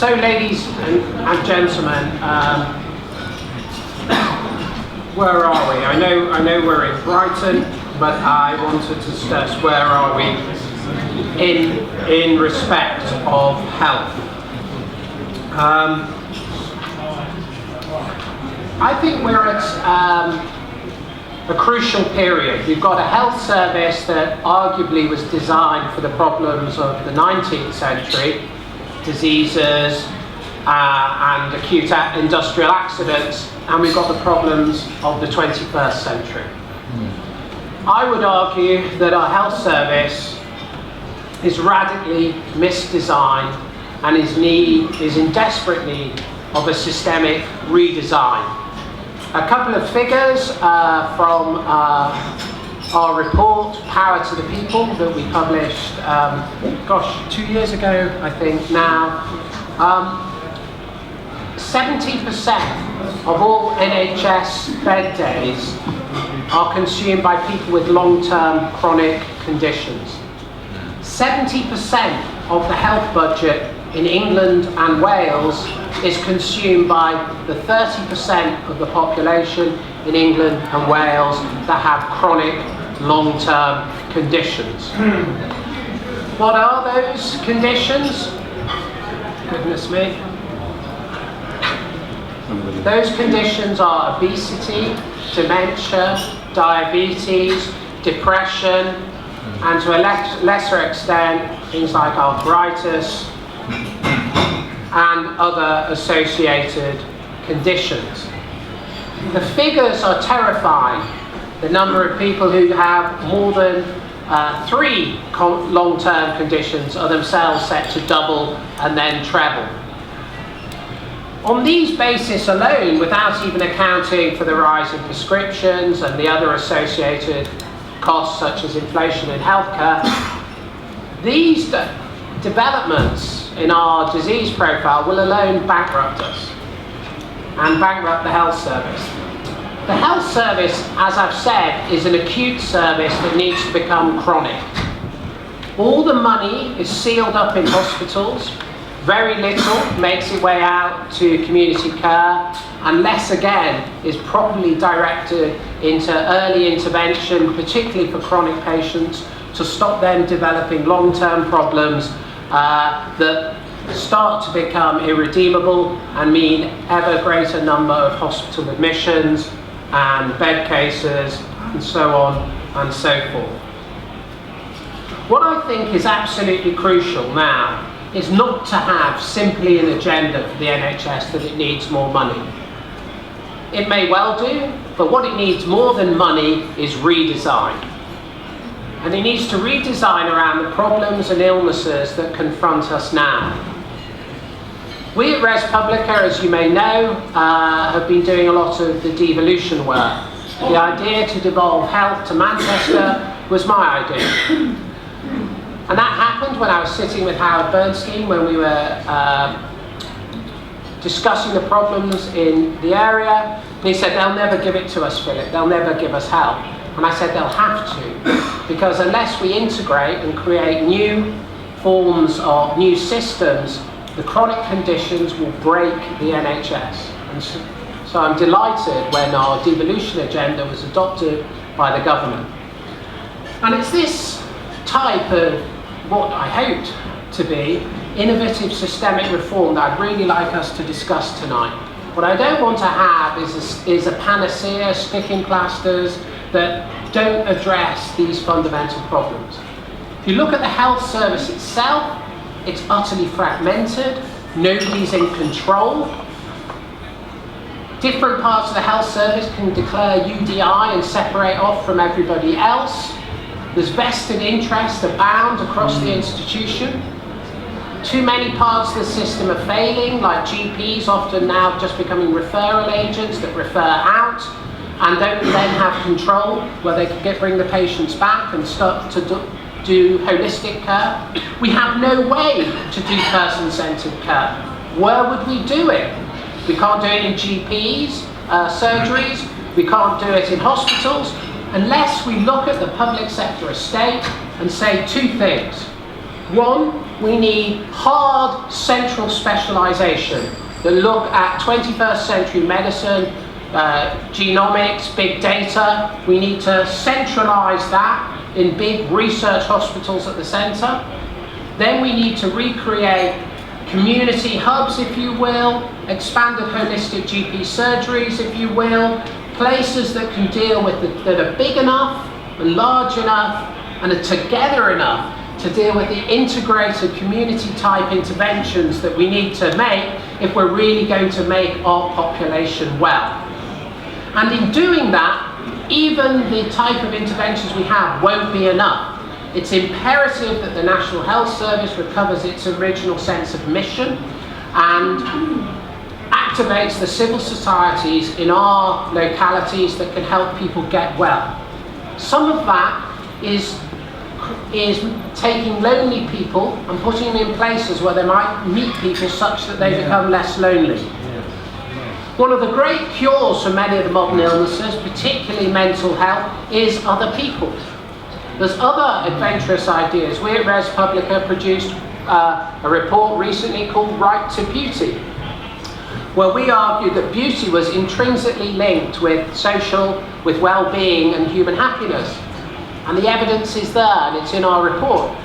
So, ladies and gentlemen, where are we? I know we're in Brighton, but I wanted to discuss where are we in respect of health. I think we're at a crucial period. We've got a health service that arguably was designed for the problems of the 19th century, diseases and acute industrial accidents, and we've got the problems of the 21st century. I would argue that our health service is radically misdesigned and is in desperate need of a systemic redesign. A couple of figures from our report, Power to the People, that we published, 2 years ago, I think now. 70% of all NHS bed days are consumed by people with long-term chronic conditions. 70% of the health budget in England and Wales is consumed by the 30% of the population in England and Wales that have chronic long-term conditions. What are those conditions? Goodness me. Those conditions are obesity, dementia, diabetes, depression, and to a lesser extent, things like arthritis and other associated conditions. The figures are terrifying. The number of people who have more than 3 long-term conditions are themselves set to double and then treble. On these bases alone, without even accounting for the rise in prescriptions and the other associated costs such as inflation in healthcare, these developments in our disease profile will alone bankrupt us and bankrupt the health service. The health service, as I've said, is an acute service that needs to become chronic. All the money is sealed up in hospitals. Very little makes its way out to community care, and less again is properly directed into early intervention, particularly for chronic patients, to stop them developing long-term problems that start to become irredeemable and mean ever greater number of hospital admissions and bed cases and so on and so forth. What I think is absolutely crucial now is not to have simply an agenda for the NHS that it needs more money. It may well do, but what it needs more than money is redesign. And it needs to redesign around the problems and illnesses that confront us now. We at ResPublica, as you may know, have been doing a lot of the devolution work. The idea to devolve health to Manchester was my idea. And that happened when I was sitting with Howard Bernstein when we were discussing the problems in the area. And he said, they'll never give it to us, Philip. They'll never give us help. And I said, they'll have to. Because unless we integrate and create new forms of new systems, the chronic conditions will break the NHS. And so I'm delighted when our devolution agenda was adopted by the government. And it's this type of what I hoped to be innovative systemic reform that I'd really like us to discuss tonight. What I don't want to have is a panacea, sticking plasters that don't address these fundamental problems. If you look at the health service itself, it's utterly fragmented, nobody's in control. Different parts of the health service can declare UDI and separate off from everybody else. There's vested interests abound across the institution. Too many parts of the system are failing, like GPs often now just becoming referral agents that refer out and don't then have control where they can bring the patients back and start to do holistic care. We have no way to do person-centered care. Where would we do it? We can't do it in GPs, surgeries. We can't do it in hospitals. Unless we look at the public sector estate and say 2 things. One, we need hard central specialisation that look at 21st century medicine, genomics, big data. We need to centralise that in big research hospitals at the centre. Then we need to recreate community hubs, if you will, expanded holistic GP surgeries, if you will, places that can deal with that are big enough and large enough and are together enough to deal with the integrated community type interventions that we need to make if we're really going to make our population well. And in doing that, even the type of interventions we have won't be enough. It's imperative that the National Health Service recovers its original sense of mission and activates the civil societies in our localities that can help people get well. Some of that is taking lonely people and putting them in places where they might meet people such that they become less lonely. One of the great cures for many of the modern illnesses, particularly mental health, is other people. There's other adventurous ideas. We at ResPublica produced a report recently called Right to Beauty, where we argued that beauty was intrinsically linked with social, with well-being and human happiness. And the evidence is there, and it's in our report.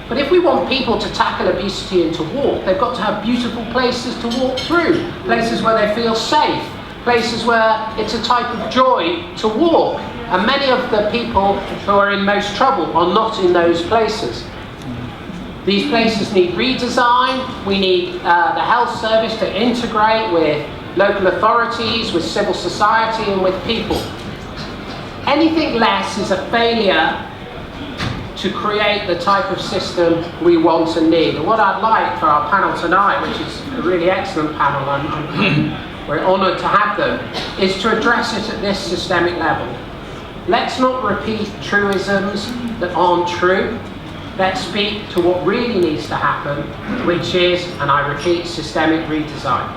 But if we want people to tackle obesity and to walk, they've got to have beautiful places to walk through, places where they feel safe, places where it's a type of joy to walk. And many of the people who are in most trouble are not in those places. These places need redesign. We need the health service to integrate with local authorities, with civil society and with people. Anything less is a failure to create the type of system we want and need. And what I'd like for our panel tonight, which is a really excellent panel, and we're honoured to have them, is to address it at this systemic level. Let's not repeat truisms that aren't true. Let's speak to what really needs to happen, which is, and I repeat, systemic redesign.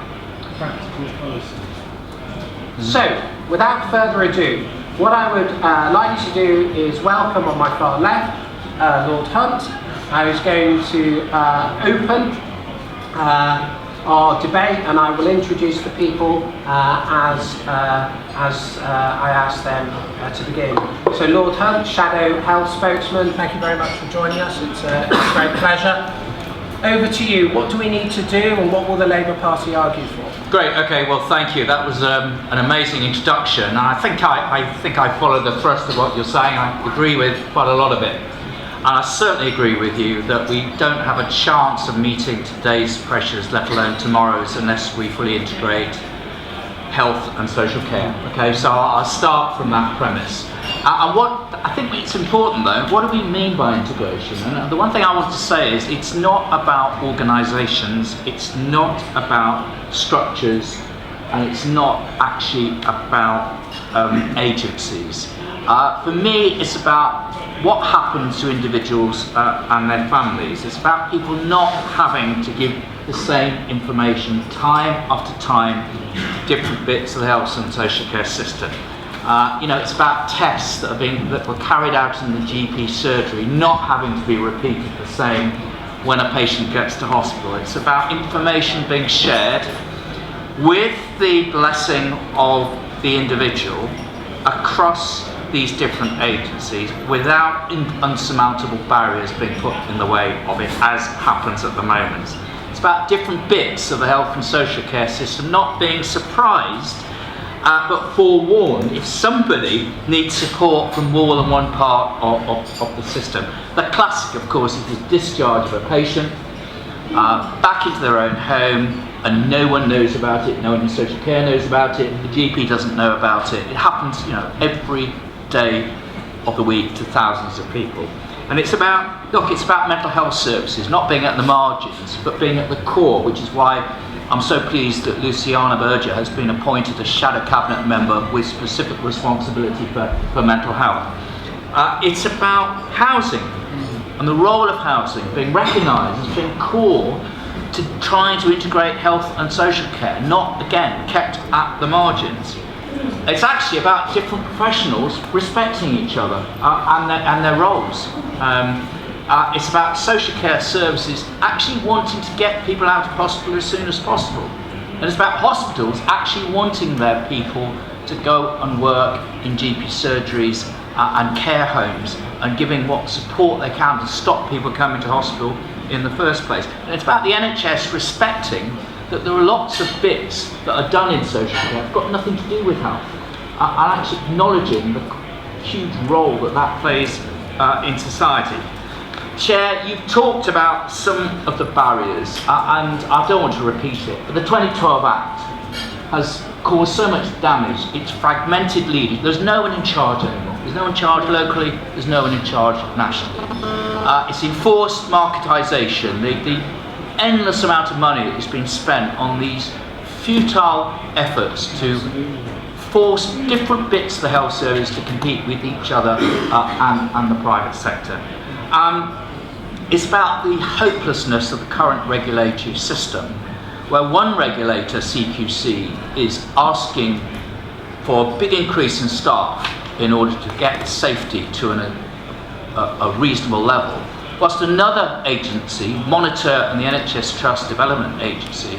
Practical policy. So, without further ado, what I would like to do is welcome on my far left Lord Hunt, who's going to open our debate, and I will introduce the people as I ask them to begin. So Lord Hunt, Shadow Health Spokesman, thank you very much for joining us. It's a great pleasure. Over to you. What do we need to do, and what will the Labour Party argue for? Great. Okay. Well, thank you. That was an amazing introduction, and I think I follow the thrust of what you're saying. I agree with quite a lot of it, and I certainly agree with you that we don't have a chance of meeting today's pressures, let alone tomorrow's, unless we fully integrate health and social care. Okay. So I'll start from that premise. And what I think it's important though, what do we mean by integration? And the one thing I want to say is it's not about organisations, it's not about structures, and it's not actually about agencies. For me, it's about what happens to individuals and their families. It's about people not having to give the same information time after time to different bits of the health and social care system. It's about tests that were carried out in the GP surgery not having to be repeated the same when a patient gets to hospital. It's about information being shared with the blessing of the individual across these different agencies without unsurmountable barriers being put in the way of it, as happens at the moment. It's about different bits of the health and social care system not being surprised but forewarned if somebody needs support from more than one part of the system. The classic, of course, is the discharge of a patient back into their own home, and no one knows about it, no one in social care knows about it, the GP doesn't know about it. It happens, every day of the week to thousands of people. And it's about mental health services, not being at the margins, but being at the core, which is why I'm so pleased that Luciana Berger has been appointed a shadow cabinet member with specific responsibility for mental health. It's about housing and the role of housing being recognised as being core to trying to integrate health and social care, not again kept at the margins. It's actually about different professionals respecting each other and their roles. It's about social care services actually wanting to get people out of hospital as soon as possible. And it's about hospitals actually wanting their people to go and work in GP surgeries and care homes and giving what support they can to stop people coming to hospital in the first place. And it's about the NHS respecting that there are lots of bits that are done in social care that have got nothing to do with health, and actually acknowledging the huge role that that plays in society. Chair, you've talked about some of the barriers, and I don't want to repeat it, but the 2012 Act has caused so much damage. It's fragmented leadership. There's no one in charge anymore. There's no one in charge locally, there's no one in charge nationally. It's enforced marketisation, the endless amount of money that has been spent on these futile efforts to force different bits of the health service to compete with each other and the private sector. It's about the hopelessness of the current regulatory system, where one regulator, CQC, is asking for a big increase in staff in order to get safety to a reasonable level, whilst another agency, Monitor and the NHS Trust Development Agency,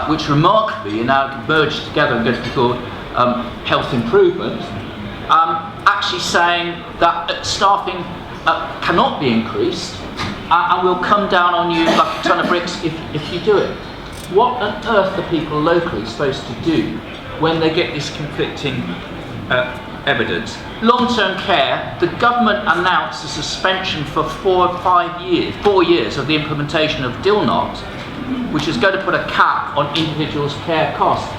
which remarkably are now merged together and going to be called Health Improvement, actually saying that staffing cannot be increased and will come down on you like a ton of bricks if you do it. What on earth are people locally supposed to do when they get this conflicting evidence? Long-term care, the government announced a suspension for 4 years of the implementation of DILNOT, which is going to put a cap on individuals' care costs.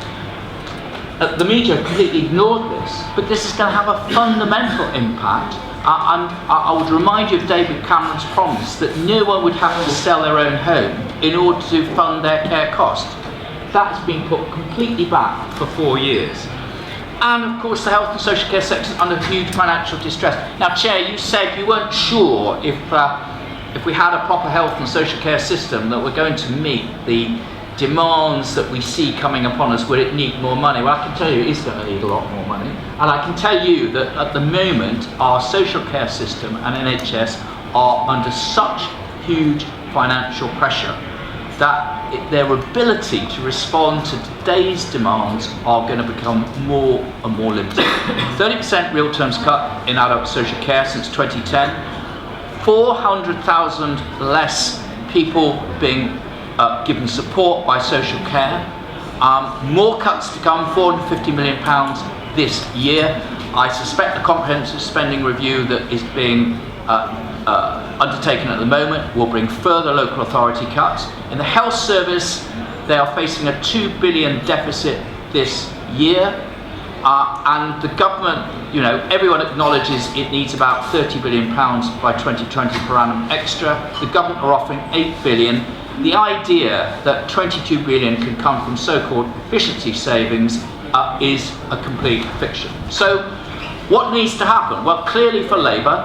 The media completely ignored this, but this is going to have a fundamental impact. And I would remind you of David Cameron's promise that no one would have to sell their own home in order to fund their care costs. That's been put completely back for 4 years. And of course the health and social care sector is under huge financial distress. Now, Chair, you said you weren't sure if we had a proper health and social care system that we're going to meet the demands that we see coming upon us. Will it need more money? Well, I can tell you it is going to need a lot more money. And I can tell you that at the moment our social care system and NHS are under such huge financial pressure that their ability to respond to today's demands are going to become more and more limited. 30% real terms cut in adult social care since 2010, 400,000 less people being given support by social care, more cuts to come, £450 million this year. I suspect the comprehensive spending review that is being undertaken at the moment will bring further local authority cuts. In the health service, they are facing a £2 billion deficit this year, and the government, everyone acknowledges it needs about £30 billion by 2020 per annum extra. The government are offering £8 billion. The idea that 22 billion can come from so-called efficiency savings is a complete fiction. So what needs to happen? Well, clearly for Labour,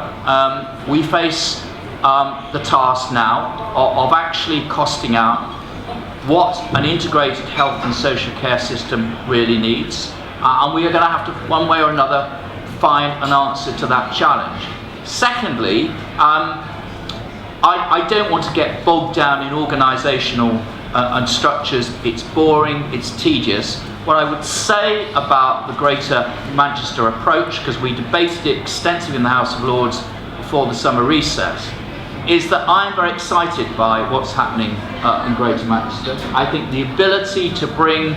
we face the task now of actually costing out what an integrated health and social care system really needs, and we are going to have to, one way or another, find an answer to that challenge. Secondly, I don't want to get bogged down in organisational and structures. It's boring, it's tedious. What I would say about the Greater Manchester approach, because we debated it extensively in the House of Lords before the summer recess, is that I'm very excited by what's happening in Greater Manchester. I think the ability to bring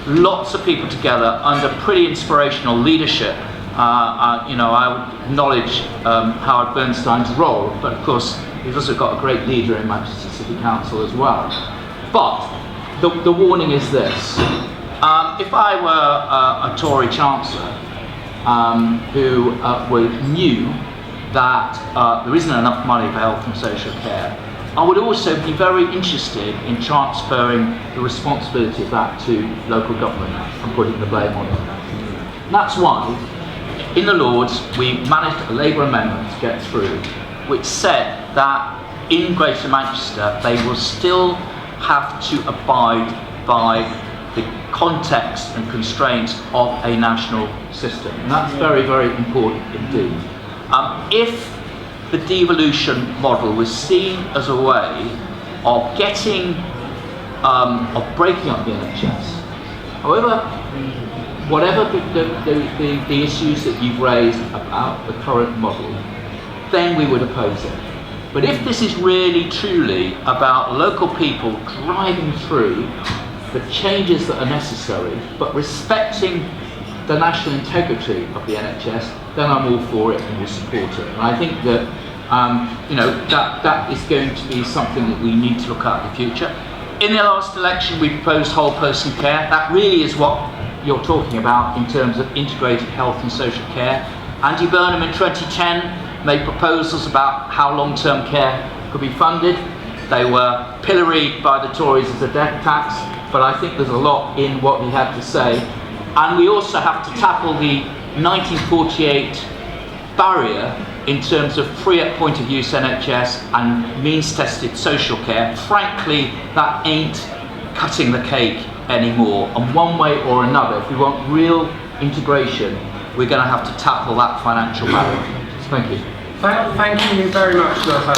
lots of people together under pretty inspirational leadership. I would acknowledge Howard Bernstein's role, but of course he's also got a great leader in Manchester City Council as well. But the warning is this. If I were a Tory Chancellor who knew that there isn't enough money for health and social care, I would also be very interested in transferring the responsibility of that to local government and putting the blame on them. And that's why, in the Lords, we managed a Labour amendment to get through, which said that in Greater Manchester they will still have to abide by the context and constraints of a national system. And that's very, very important indeed. If the devolution model was seen as a way of getting, of breaking up the NHS. However, whatever the issues that you've raised about the current model, then we would oppose it. But if this is really truly about local people driving through the changes that are necessary, but respecting the national integrity of the NHS, then I'm all for it and will support it. And I think that that is going to be something that we need to look at in the future. In the last election, we proposed whole person care. That really is what you're talking about in terms of integrated health and social care. Andy Burnham in 2010 made proposals about how long-term care could be funded. They were pilloried by the Tories as a death tax, but I think there's a lot in what he had to say. And we also have to tackle the 1948 barrier in terms of free at point of use NHS and means tested social care. Frankly, that ain't cutting the cake anymore. And one way or another, if we want real integration, we're going to have to tackle that financial barrier. Thank you. Thank you very much, Lothar.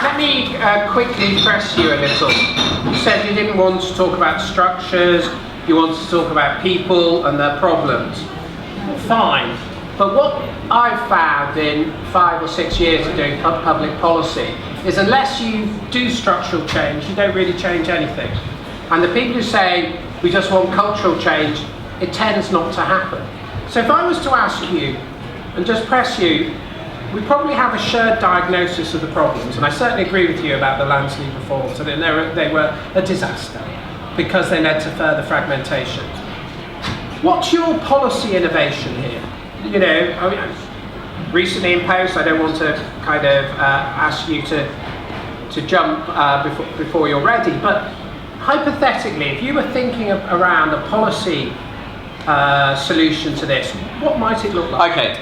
Let me quickly press you a little. You said you didn't want to talk about structures, you wanted to talk about people and their problems. Fine, but what I've found in 5 or 6 years of doing public policy is unless you do structural change, you don't really change anything. And the people who say we just want cultural change, it tends not to happen. So if I was to ask you and just press you, we probably have a shared diagnosis of the problems, and I certainly agree with you about the land sleeve reforms, and they were a disaster because they led to further fragmentation. What's your policy innovation here? You know, I mean, recently in post, I don't want to kind of ask you to jump before you're ready, but hypothetically, if you were thinking around a policy solution to this, what might it look like? Okay,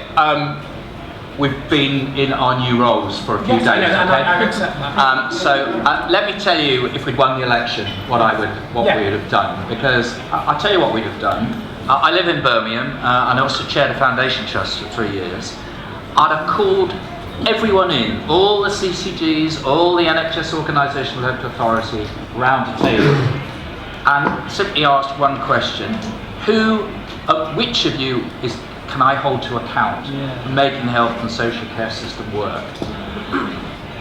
we've been in our new roles for a few days. I accept that. So let me tell you, if we'd won the election, what we would have done. Because I'll tell you what we'd have done. I live in Birmingham, and I also chaired a foundation trust for 3 years. I'd have called everyone in, all the CCGs, all the NHS organisational local authority, round a table, and simply asked one question: which of you can I hold to account for making the health and social care system work?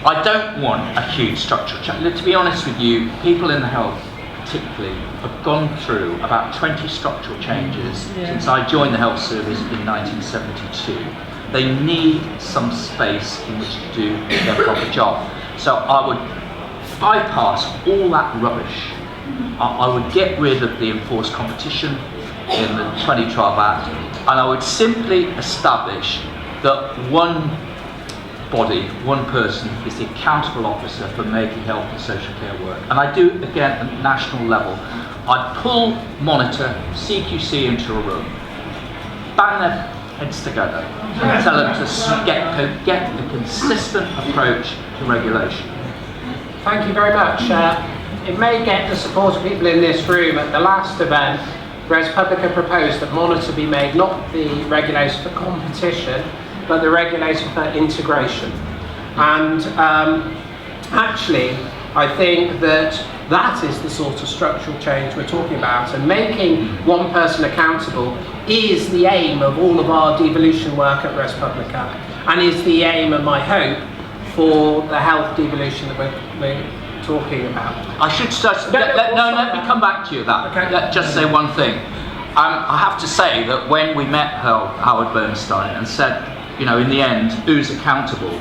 I don't want a huge structural change. To be honest with you, people in the health particularly have gone through about 20 structural changes since I joined the health service in 1972. They need some space in which to do their proper job. So I would bypass all that rubbish. I would get rid of the enforced competition in the 2012 Act, and I would simply establish that one body, one person, is the accountable officer for making health and social care work. And I do it again at national level. I'd pull Monitor, CQC into a room, bang their heads together, and tell them to get a consistent approach to regulation. Thank you very much. It may get the support of people in this room. At the last event, ResPublica proposed that Monitor be made not the regulator for competition, but the regulator for integration. And actually, I think that is the sort of structural change we're talking about, and making one person accountable is the aim of all of our devolution work at ResPublica, and is the aim and my hope for the health devolution that we're talking about. I should start. Let me come back to you. Okay. Let's just say one thing. I have to say that when we met Howard Bernstein and said, in the end, who's accountable?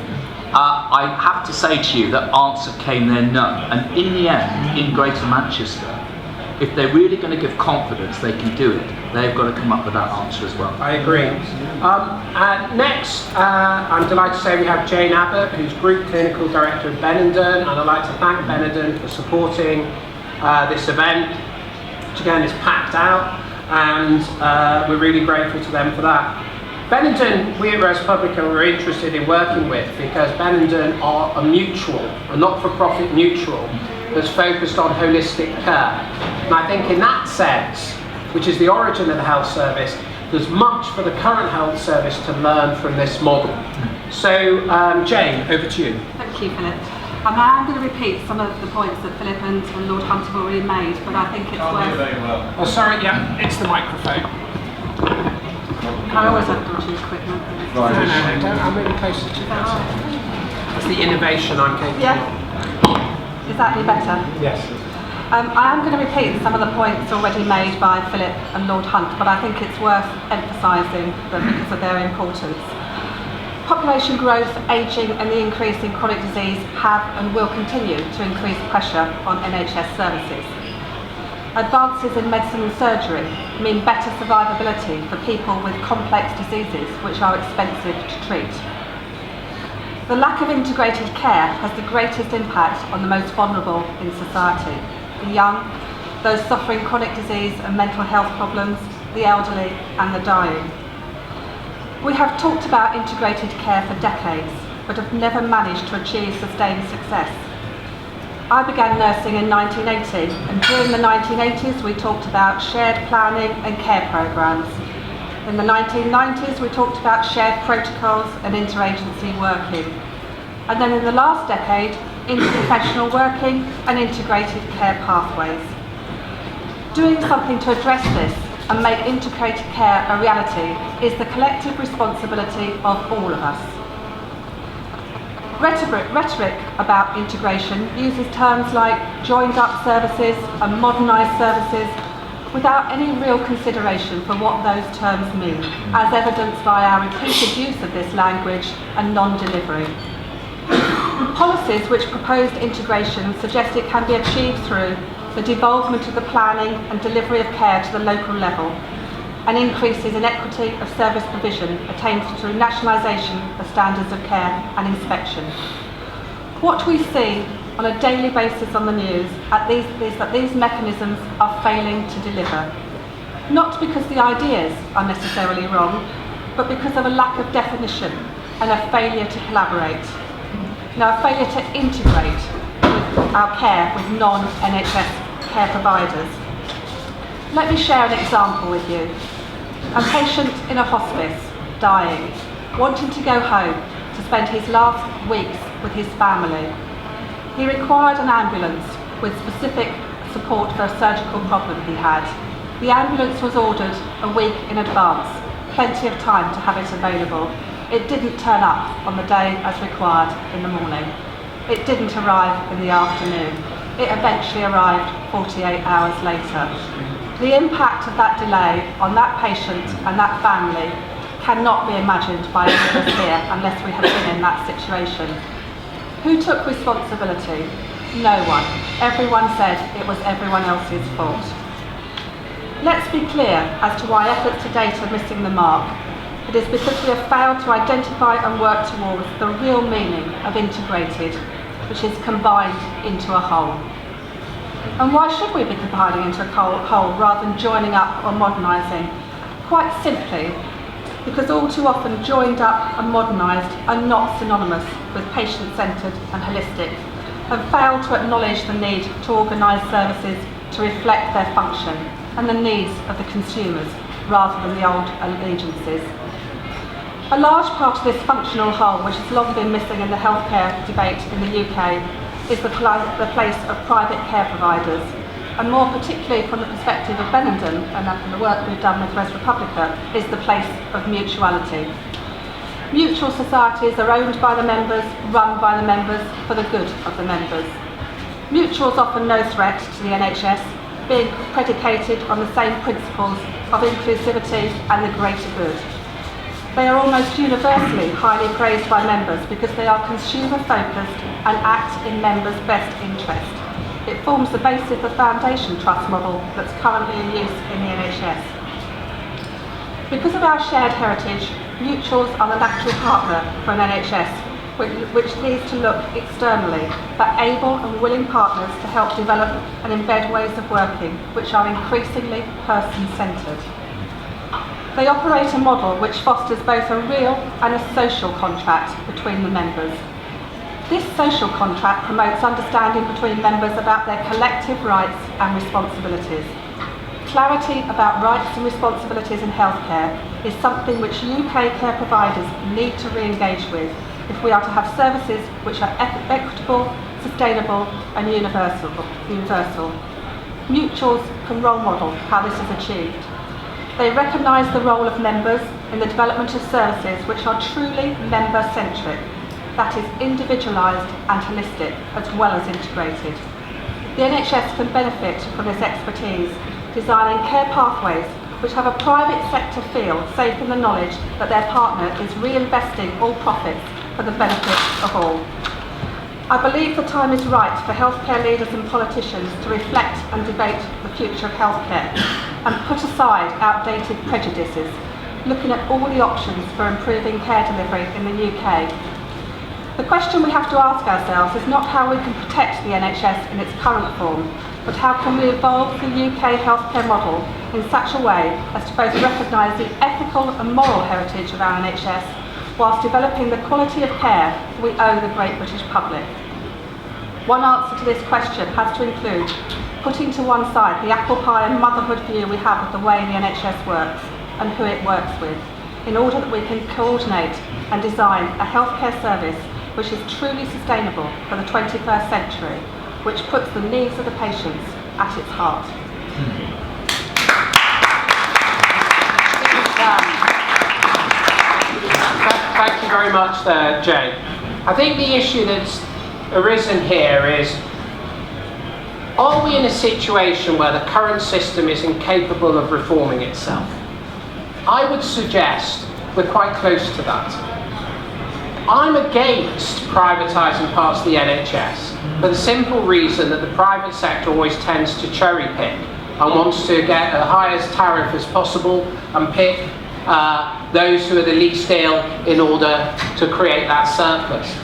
I have to say to you that answer came there none. And in the end, in Greater Manchester, if they're really going to give confidence they can do it, they've got to come up with that answer as well. I agree. Next, I'm delighted to say we have Jane Abbott, who's Group Clinical Director of Benenden, and I'd like to thank Benenden for supporting this event, which again is packed out, and we're really grateful to them for that. Benenden, we at ResPublica were interested in working with because Benenden are a mutual, a not-for-profit mutual, that's focused on holistic care. And I think in that sense, which is the origin of the health service, there's much for the current health service to learn from this model. So, Jane, over to you. Thank you, Philip. I am going to repeat some of the points that Philip and Lord Hunt have already made, but I think it's worth... Oh, sorry, yeah, it's the microphone. I always have to choose equipment. No, don't, I'm moving closer to that. It's the innovation I'm capable of. Yeah? Is that any better? Yes. I am going to repeat some of the points already made by Philip and Lord Hunt, but I think it's worth emphasising them because of their importance. Population growth, ageing and the increase in chronic disease have and will continue to increase pressure on NHS services. Advances in medicine and surgery mean better survivability for people with complex diseases which are expensive to treat. The lack of integrated care has the greatest impact on the most vulnerable in society: the young, those suffering chronic disease and mental health problems, the elderly and the dying. We have talked about integrated care for decades, but have never managed to achieve sustained success. I began nursing in 1980, and during the 1980s we talked about shared planning and care programmes. In the 1990s we talked about shared protocols and interagency working. And then in the last decade, interprofessional working and integrated care pathways. Doing something to address this and make integrated care a reality is the collective responsibility of all of us. Rhetoric about integration uses terms like joined up services and modernised services without any real consideration for what those terms mean, as evidenced by our repeated use of this language and non-delivery. Policies which proposed integration suggest it can be achieved through the devolvement of the planning and delivery of care to the local level, and increases in equity of service provision attained through nationalisation of standards of care and inspection. What we see on a daily basis on the news is that these mechanisms are failing to deliver. Not because the ideas are necessarily wrong, but because of a lack of definition and a failure to collaborate. Now, a failure to integrate our care with non-NHS care providers. Let me share an example with you. A patient in a hospice, dying, wanting to go home to spend his last weeks with his family. He required an ambulance with specific support for a surgical problem he had. The ambulance was ordered a week in advance, plenty of time to have it available. It didn't turn up on the day as required in the morning. It didn't arrive in the afternoon. It eventually arrived 48 hours later. The impact of that delay on that patient and that family cannot be imagined by any of us here unless we have been in that situation. Who took responsibility? No one. Everyone said it was everyone else's fault. Let's be clear as to why efforts to date are missing the mark. It is because we have failed to identify and work towards the real meaning of integrated, which is combined into a whole. And why should we be combining into a whole rather than joining up or modernising? Quite simply, because all too often joined up and modernised are not synonymous with patient-centred and holistic, and fail to acknowledge the need to organise services to reflect their function and the needs of the consumers rather than the old allegiances. A large part of this functional whole, which has long been missing in the healthcare debate in the UK, is the place of private care providers, and more particularly from the perspective of Benenden and from the work we've done with ResPublica, is the place of mutuality. Mutual societies are owned by the members, run by the members, for the good of the members. Mutuals offer no threat to the NHS, being predicated on the same principles of inclusivity and the greater good. They are almost universally highly praised by members because they are consumer-focused and act in members' best interest. It forms the basis of the foundation trust model that's currently in use in the NHS. Because of our shared heritage, mutuals are the natural partner for an NHS, which needs to look externally for able and willing partners to help develop and embed ways of working which are increasingly person-centred. They operate a model which fosters both a real and a social contract between the members. This social contract promotes understanding between members about their collective rights and responsibilities. clarity about rights and responsibilities in healthcare is something which UK care providers need to re-engage with if we are to have services which are equitable, sustainable and universal. Mutuals can role model how this is achieved. They recognise the role of members in the development of services which are truly member-centric, that is individualised and holistic as well as integrated. The NHS can benefit from this expertise, designing care pathways which have a private sector feel safe in the knowledge that their partner is reinvesting all profits for the benefit of all. I believe the time is right for healthcare leaders and politicians to reflect and debate the future of healthcare and put aside outdated prejudices, looking at all the options for improving care delivery in the UK. The question we have to ask ourselves is not how we can protect the NHS in its current form, but how can we evolve the UK healthcare model in such a way as to both recognise the ethical and moral heritage of our NHS whilst developing the quality of care we owe the great British public. One answer to this question has to include putting to one side the apple pie and motherhood view we have of the way the NHS works and who it works with, in order that we can coordinate and design a healthcare service which is truly sustainable for the 21st century, which puts the needs of the patients at its heart. Thank you very much there, Jane. I think the issue that's arisen here is, are we in a situation where the current system is incapable of reforming itself? I would suggest we're quite close to that. I'm against privatising parts of the NHS for the simple reason that the private sector always tends to cherry pick and wants to get the highest tariff as possible and pick those who are the least ill in order to create that surplus.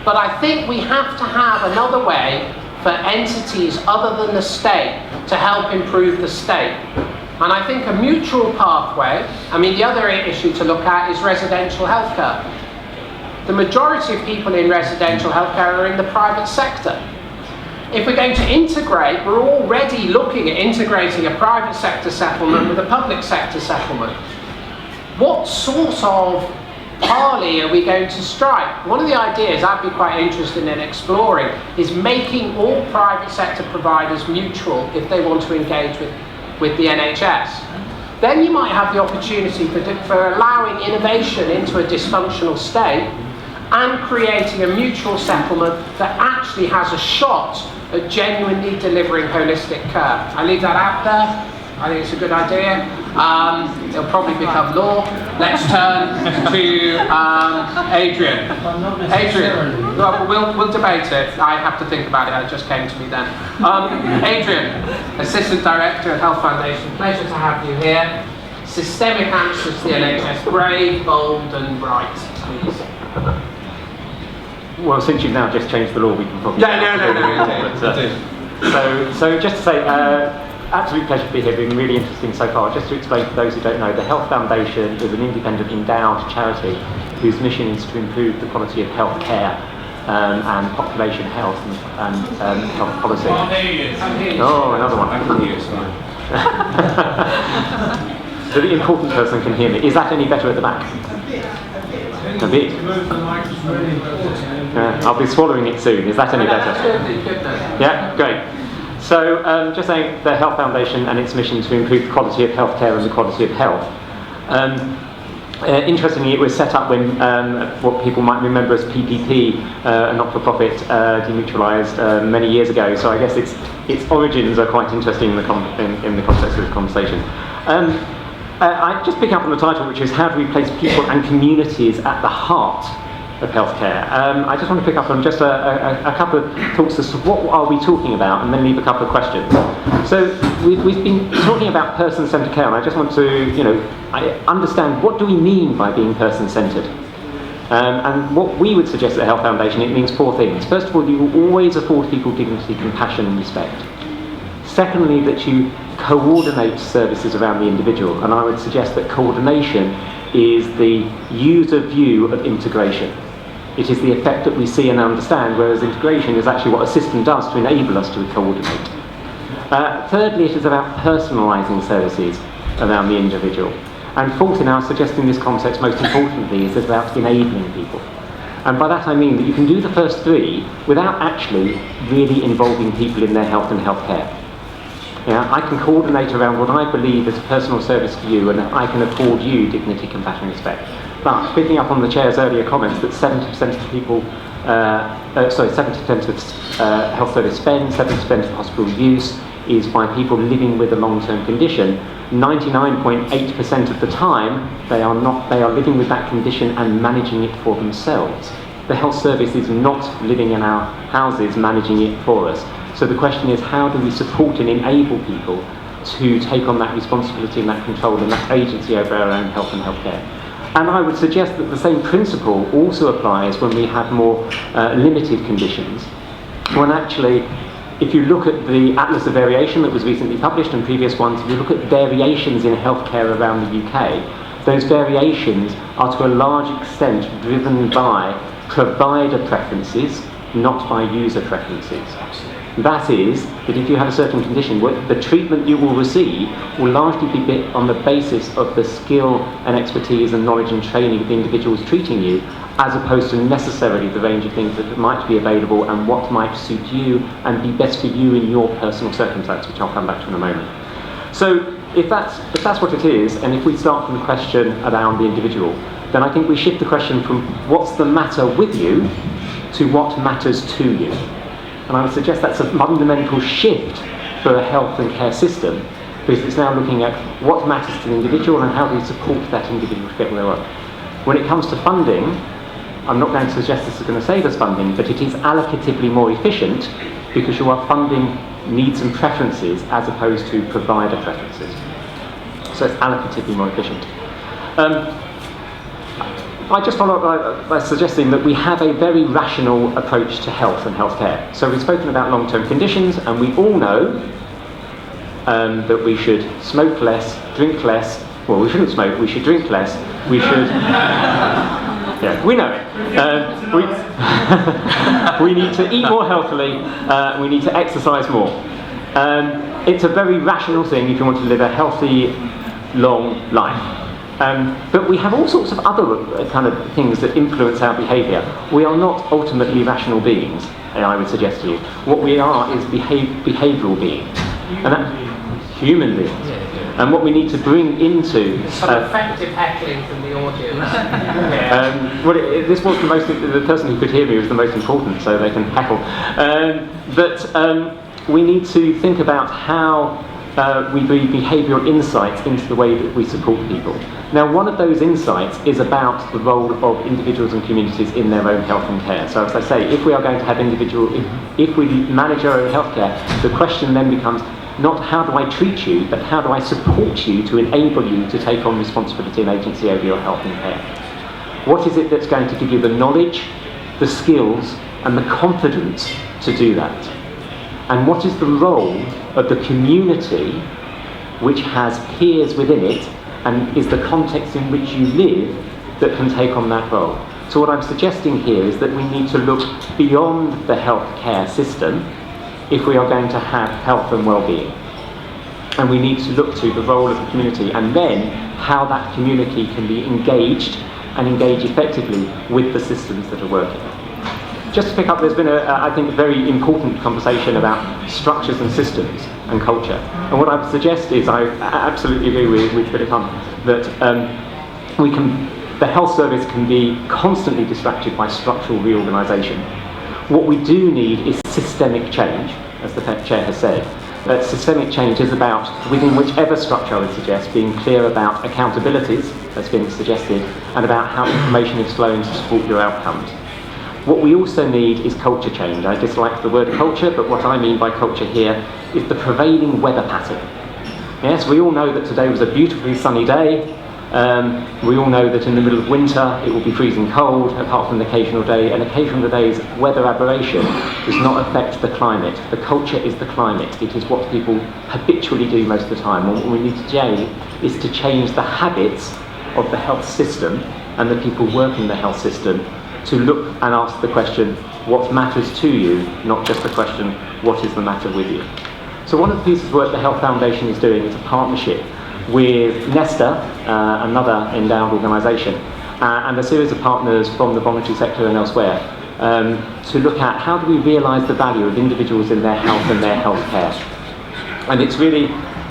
But I think we have to have another way for entities other than the state to help improve the state. And I think a mutual pathway, the other issue to look at is residential healthcare. The majority of people in residential healthcare are in the private sector. If we're going to integrate, we're already looking at integrating a private sector settlement with a public sector settlement. What sort of parley are we going to strike? One of the ideas I'd be quite interested in exploring is making all private sector providers mutual if they want to engage with the NHS. Then you might have the opportunity for allowing innovation into a dysfunctional state and creating a mutual settlement that actually has a shot at genuinely delivering holistic care. I leave that out there. I think it's a good idea. It'll probably become law. Let's turn to Adrian. Adrian, we'll debate it. I have to think about it. It just came to me then. Adrian, Assistant Director at Health Foundation. Pleasure to have you here. Systemic answers to the NHS. Brave, bold and bright, please. Well, since you've now just changed the law, we can probably... No. So just to say, absolute pleasure to be here, been really interesting so far. Just to explain for those who don't know, the Health Foundation is an independent endowed charity whose mission is to improve the quality of health care and population health and health policy. Oh, another one. So the important person can hear me. Is that any better at the back? A bit. I'll be swallowing it soon. Is that any better? Yeah, great. So, just saying, the Health Foundation and its mission to improve the quality of healthcare and the quality of health. Interestingly, it was set up when what people might remember as PPP, a not-for-profit, demutualised many years ago. So I guess its origins are quite interesting in the context of this conversation. I just pick up on the title, which is how do we place people and communities at the heart of healthcare. I just want to pick up on just a couple of talks as to what are we talking about, and then leave a couple of questions. So we've been talking about person-centred care, and I just want to, I understand what do we mean by being person-centred. And what we would suggest at the Health Foundation, it means four things. First of all, you will always afford people dignity, compassion and respect. Secondly, that you coordinate services around the individual, and I would suggest that coordination is the user view of integration. It is the effect that we see and understand, whereas integration is actually what a system does to enable us to coordinate. Thirdly, it is about personalising services around the individual. And fourthly, now suggesting this concept most importantly, is about enabling people. And by that I mean that you can do the first three without actually really involving people in their health and healthcare. Yeah, I can coordinate around what I believe is a personal service for you, and I can afford you dignity, compassion, respect. But picking up on the chair's earlier comments that 70% of people, 70% of health service spend, 70% of hospital use is by people living with a long-term condition. 99.8% of the time, they are living with that condition and managing it for themselves. The health service is not living in our houses, managing it for us. So the question is, how do we support and enable people to take on that responsibility and that control and that agency over our own health and healthcare? And I would suggest that the same principle also applies when we have more limited conditions. When actually, if you look at the Atlas of Variation that was recently published and previous ones, if you look at variations in healthcare around the UK, those variations are to a large extent driven by provider preferences, not by user preferences. That is, that if you have a certain condition, the treatment you will receive will largely be on the basis of the skill and expertise and knowledge and training of the individuals treating you, as opposed to necessarily the range of things that might be available and what might suit you and be best for you in your personal circumstance, which I'll come back to in a moment. So if that's what it is, and if we start from the question around the individual, then I think we shift the question from what's the matter with you to what matters to you. And I would suggest that's a fundamental shift for a health and care system, because it's now looking at what matters to the individual and how do we support that individual to get where they are. When it comes to funding, I'm not going to suggest this is going to save us funding, but it is allocatively more efficient because you are funding needs and preferences as opposed to provider preferences. So it's allocatively more efficient. I just follow up by suggesting that we have a very rational approach to health and healthcare. So we've spoken about long-term conditions, and we all know that we should smoke less, drink less. Well, we shouldn't smoke, we should drink less, we should... yeah, we know it. We need to eat more healthily, we need to exercise more. It's a very rational thing if you want to live a healthy, long life. But we have all sorts of other kind of things that influence our behaviour. We are not ultimately rational beings, I would suggest to you. What we are is behavioural beings. Human beings. And what we need to bring into... Some effective heckling from the audience. This was the person who could hear me was the most important, so they can heckle. But we need to think about how we bring behavioural insights into the way that we support people. Now, one of those insights is about the role of individuals and communities in their own health and care. So as I say, if we are going to have if we manage our own healthcare, the question then becomes not how do I treat you, but how do I support you to enable you to take on responsibility and agency over your health and care? What is it that's going to give you the knowledge, the skills, and the confidence to do that? And what is the role of the community, which has peers within it, and is the context in which you live that can take on that role? So what I'm suggesting here is that we need to look beyond the healthcare system if we are going to have health and well-being. And we need to look to the role of the community and then how that community can be engaged and engage effectively with the systems that are working. Just to pick up, there's been I think a very important conversation about structures and systems and culture. And what I would suggest is, I absolutely agree with Philip Hunt, that the health service can be constantly distracted by structural reorganisation. What we do need is systemic change, as the chair has said. Systemic change is about, within whichever structure I would suggest, being clear about accountabilities, as been suggested, and about how information is flowing to support your outcomes. What we also need is culture change. I dislike the word culture, but what I mean by culture here is the prevailing weather pattern. Yes, we all know that today was a beautifully sunny day. We all know that in the middle of winter it will be freezing cold, apart from the occasional day. An occasional day's weather aberration does not affect the climate. The culture is the climate. It is what people habitually do most of the time. And what we need to do is to change the habits of the health system and the people working the health system to look and ask the question, what matters to you, not just the question, what is the matter with you? So one of the pieces of work the Health Foundation is doing is a partnership with Nesta, another endowed organisation, and a series of partners from the voluntary sector and elsewhere, to look at how do we realise the value of individuals in their health and their health care. And it's really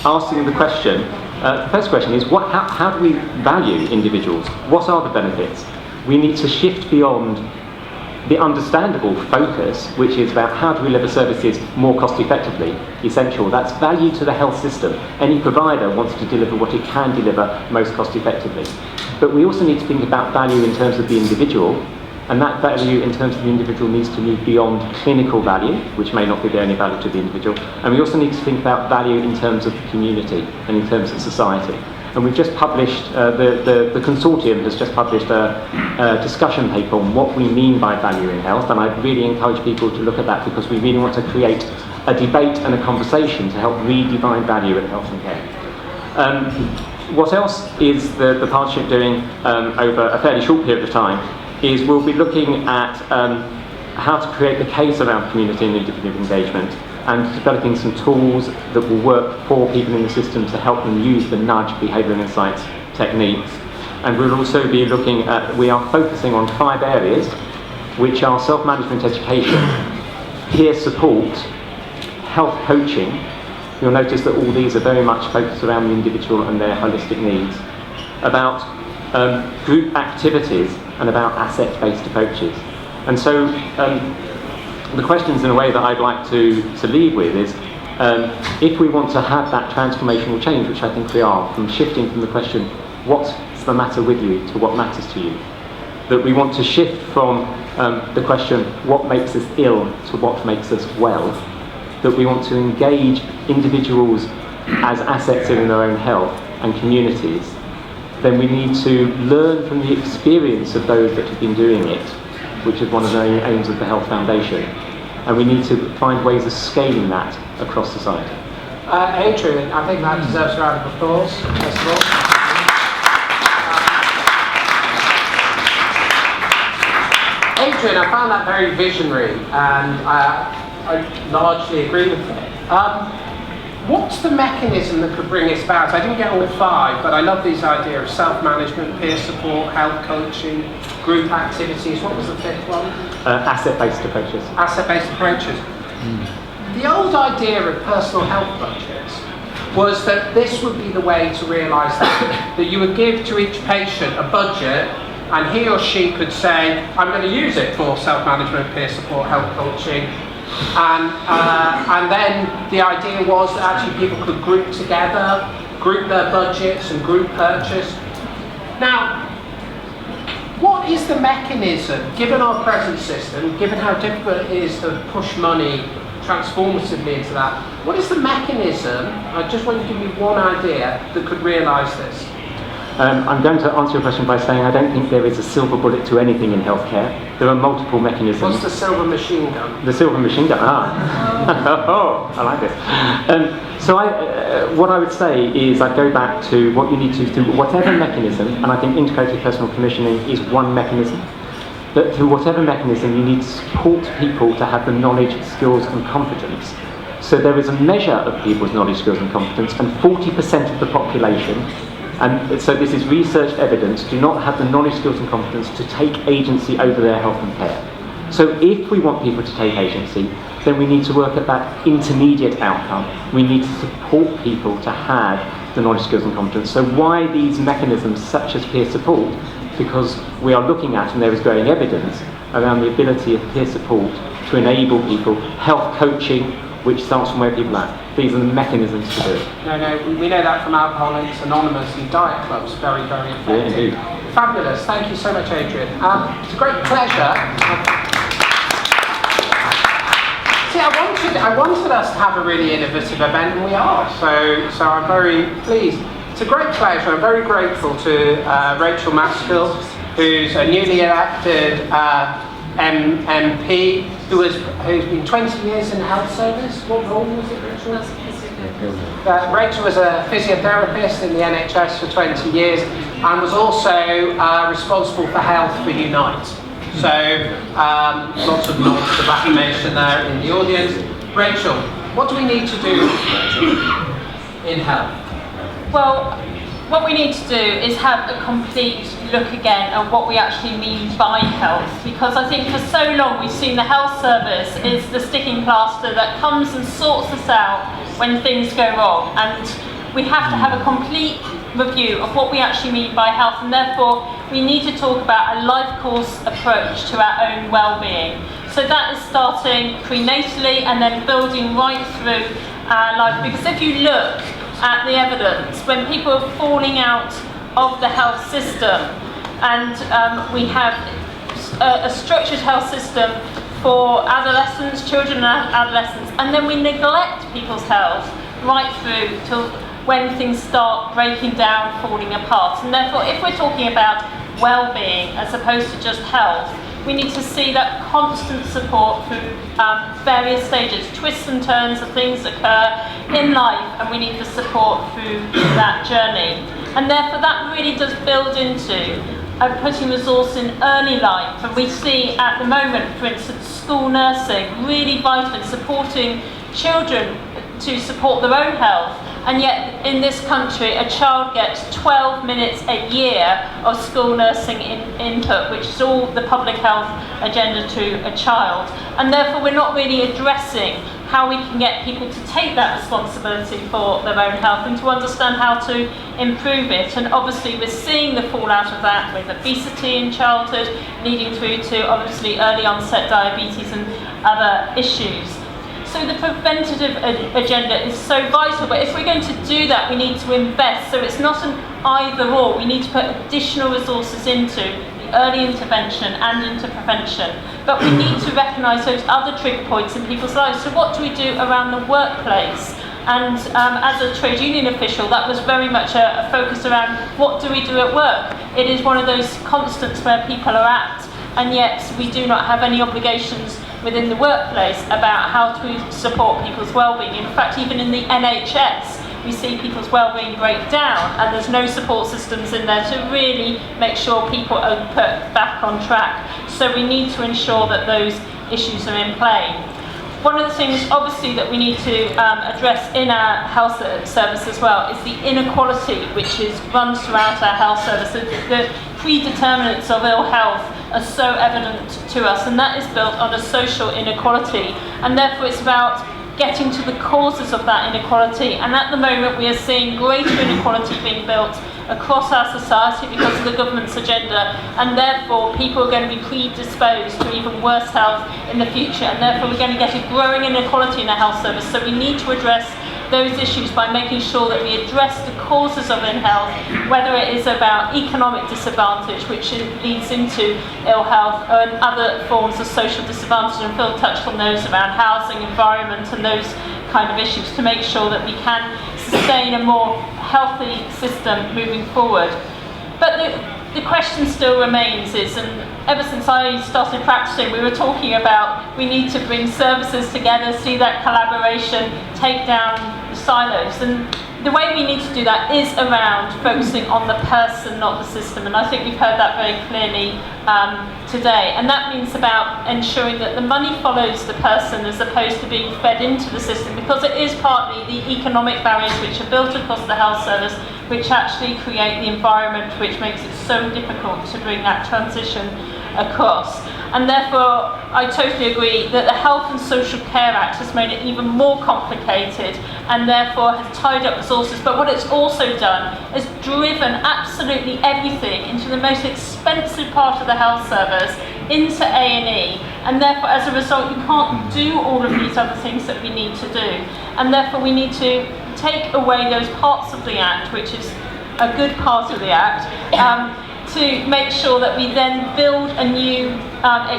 asking the question, the first question is, how do we value individuals? What are the benefits? We need to shift beyond the understandable focus, which is about how do we deliver services more cost effectively, essential. That's value to the health system. Any provider wants to deliver what it can deliver most cost effectively. But we also need to think about value in terms of the individual, and that value in terms of the individual needs to move beyond clinical value, which may not be the only value to the individual, and we also need to think about value in terms of the community and in terms of society. And we've just published, the consortium has just published a discussion paper on what we mean by value in health, and I really encourage people to look at that because we really want to create a debate and a conversation to help redefine value in health and care. What else is the partnership doing over a fairly short period of time is we'll be looking at how to create the case around community and individual engagement, and developing some tools that will work for people in the system to help them use the nudge behavioural insights techniques. And we'll also be looking at, we are focusing on 5 areas, which are self-management education, peer support, health coaching. You'll notice that all these are very much focused around the individual and their holistic needs, about group activities, and about asset-based approaches. And so the questions in a way that I'd like to leave with is, if we want to have that transformational change, which I think we are, from shifting from the question, what's the matter with you, to what matters to you, that we want to shift from the question, what makes us ill, to what makes us well, that we want to engage individuals as assets in their own health and communities, then we need to learn from the experience of those that have been doing it, which is one of the aims of the Health Foundation. And we need to find ways of scaling that across society. Adrian, I think that deserves a round of applause, first of all. Adrian, I found that very visionary, and I largely agree with it. What's the mechanism that could bring us about? I didn't get all 5, but I love these ideas of self-management, peer support, health coaching, group activities. What was the 5th one? Asset-based approaches. Asset-based approaches. The old idea of personal health budgets was that this would be the way to realise that you would give to each patient a budget, and he or she could say, I'm going to use it for self-management, peer support, health coaching. And then the idea was that actually people could group together, group their budgets and group purchase. Now, what is the mechanism, given our present system, given how difficult it is to push money transformatively into that, what is the mechanism, I just want you to give me one idea, that could realise this? I'm going to answer your question by saying I don't think there is a silver bullet to anything in healthcare. There are multiple mechanisms. What's the silver machine gun? The silver machine gun, oh, I like this. So what I would say is I'd go back to what you need to do, whatever mechanism, and I think integrated personal commissioning is one mechanism, but through whatever mechanism you need to support people to have the knowledge, skills and competence. So there is a measure of people's knowledge, skills and competence, and 40% of the population, and so this is research evidence, do not have the knowledge, skills and competence to take agency over their health and care. So if we want people to take agency, then we need to work at that intermediate outcome. We need to support people to have the knowledge, skills and competence. So why these mechanisms such as peer support? Because we are looking at, and there is growing evidence, around the ability of peer support to enable people, health coaching, which starts from where people are. These are the mechanisms to do it. No, we know that from Alcoholics Anonymous and diet clubs, very, very effective. Yeah, Fabulous, thank you so much, Adrian. It's a great pleasure. See, I wanted us to have a really innovative event, and we are, so I'm very pleased. It's a great pleasure. I'm very grateful to Rachel Maskell, who's a newly elected MP, who's been 20 years in the health service. What role was it, Rachel? Rachel was a physiotherapist in the NHS for 20 years and was also responsible for Health for Unite. So lots of nods of affirmation there in the audience. Rachel, what do we need to do in health? Well, what we need to do is have a complete look again at what we actually mean by health, because I think for so long we've seen the health service is the sticking plaster that comes and sorts us out when things go wrong, and we have to have a complete review of what we actually mean by health, and therefore we need to talk about a life course approach to our own well-being. So that is starting prenatally and then building right through our life, because if you look at the evidence, when people are falling out of the health system, and we have a structured health system for adolescents, children and adolescents, and then we neglect people's health right through till when things start breaking down, falling apart. And therefore, if we're talking about well-being as opposed to just health, we need to see that constant support through various stages, twists and turns of things occur in life, and we need the support through that journey. And therefore that really does build into putting resource in early life. And we see at the moment, for instance, school nursing really vital in supporting children to support their own health. And yet in this country a child gets 12 minutes a year of school nursing input, which is all the public health agenda to a child. And therefore we're not really addressing how we can get people to take that responsibility for their own health and to understand how to improve it. And obviously we're seeing the fallout of that with obesity in childhood, leading through to obviously early onset diabetes and other issues. So the preventative agenda is so vital, but if we're going to do that, we need to invest. So it's not an either or. We need to put additional resources into the early intervention and into prevention. But we need to recognise those other trigger points in people's lives. So what do we do around the workplace? And as a trade union official, that was very much a focus around what do we do at work. It is one of those constants where people are at, and yet we do not have any obligations within the workplace about how to support people's well-being. In fact, even in the NHS, we see people's well-being break down, and there's no support systems in there to really make sure people are put back on track. So we need to ensure that those issues are in play. One of the things, obviously, that we need to address in our health service as well is the inequality which runs throughout our health service. The predeterminants of ill health are so evident to us, and that is built on a social inequality, and therefore it's about getting to the causes of that inequality. And at the moment we are seeing greater inequality being built across our society because of the government's agenda, and therefore people are going to be predisposed to even worse health in the future, and therefore we're going to get a growing inequality in our health service. So we need to address those issues by making sure that we address the causes of ill health, whether it is about economic disadvantage, which leads into ill health, or other forms of social disadvantage, and Phil touched on those around housing, environment and those kind of issues, to make sure that we can sustain a more healthy system moving forward. But the question still remains is, and ever since I started practicing, we were talking about we need to bring services together, see that collaboration, take down the silos. And the way we need to do that is around focusing on the person, not the system. And I think we've heard that very clearly today. And that means about ensuring that the money follows the person as opposed to being fed into the system, because it is partly the economic barriers which are built across the health service which actually create the environment which makes it so difficult to bring that transition across. And therefore I totally agree that the Health and Social Care Act has made it even more complicated, and therefore has tied up resources. But what it's also done is driven absolutely everything into the most expensive part of the health service, into A&E, and therefore as a result you can't do all of these other things that we need to do. And therefore we need to take away those parts of the Act, which is a good part of the Act, to make sure that we then build a new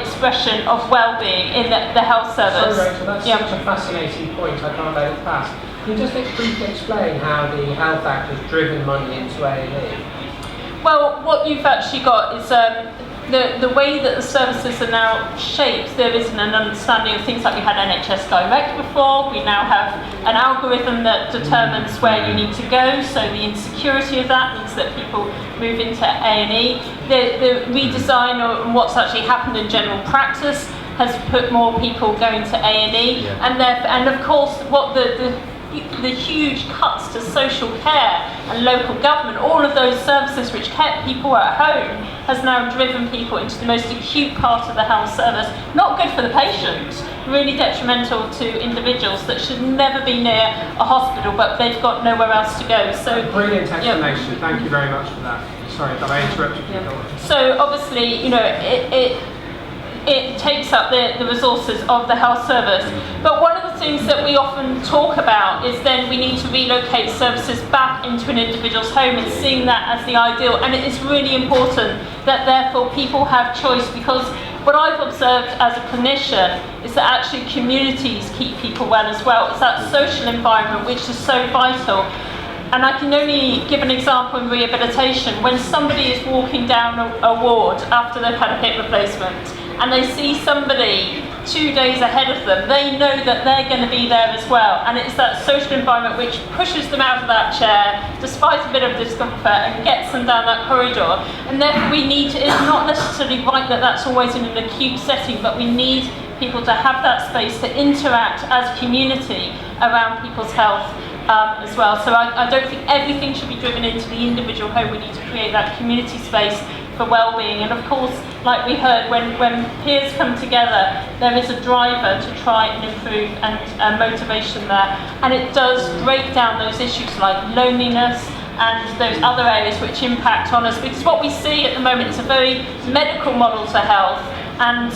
expression of well-being in the health service. Sorry, Rachel, that's such a fascinating point, I can't let it pass. Can you just briefly explain how the Health Act has driven money into A&E? Well, what you've actually got is the way that the services are now shaped. There isn't an understanding of things like we had NHS Direct before. We now have an algorithm that determines where you need to go, so the insecurity of that means that people move into A&E. The redesign and what's actually happened in general practice has put more people going to A&E, and of course what the huge cuts to social care and local government, all of those services which kept people at home, has now driven people into the most acute part of the health service. Not good for the patient, really detrimental to individuals that should never be near a hospital, but they've got nowhere else to go. So brilliant explanation. Thank you very much for that. Sorry that I interrupted you. So obviously, you know, it takes up the resources of the health service. But one of the things that we often talk about is then we need to relocate services back into an individual's home, and seeing that as the ideal. And it is really important that therefore people have choice, because what I've observed as a clinician is that actually communities keep people well as well. It's that social environment which is so vital. And I can only give an example in rehabilitation. When somebody is walking down a ward after they've had a hip replacement, and they see somebody 2 days ahead of them, they know that they're going to be there as well. And it's that social environment which pushes them out of that chair, despite a bit of discomfort, and gets them down that corridor. And therefore we need to, it's not necessarily right that that's always in an acute setting, but we need people to have that space to interact as a community around people's health as well. So I don't think everything should be driven into the individual home. We need to create that community space for well-being. And of course, like we heard, when peers come together, there is a driver to try and improve, and motivation there. And it does break down those issues like loneliness and those other areas which impact on us. Because what we see at the moment is a very medical model to health, and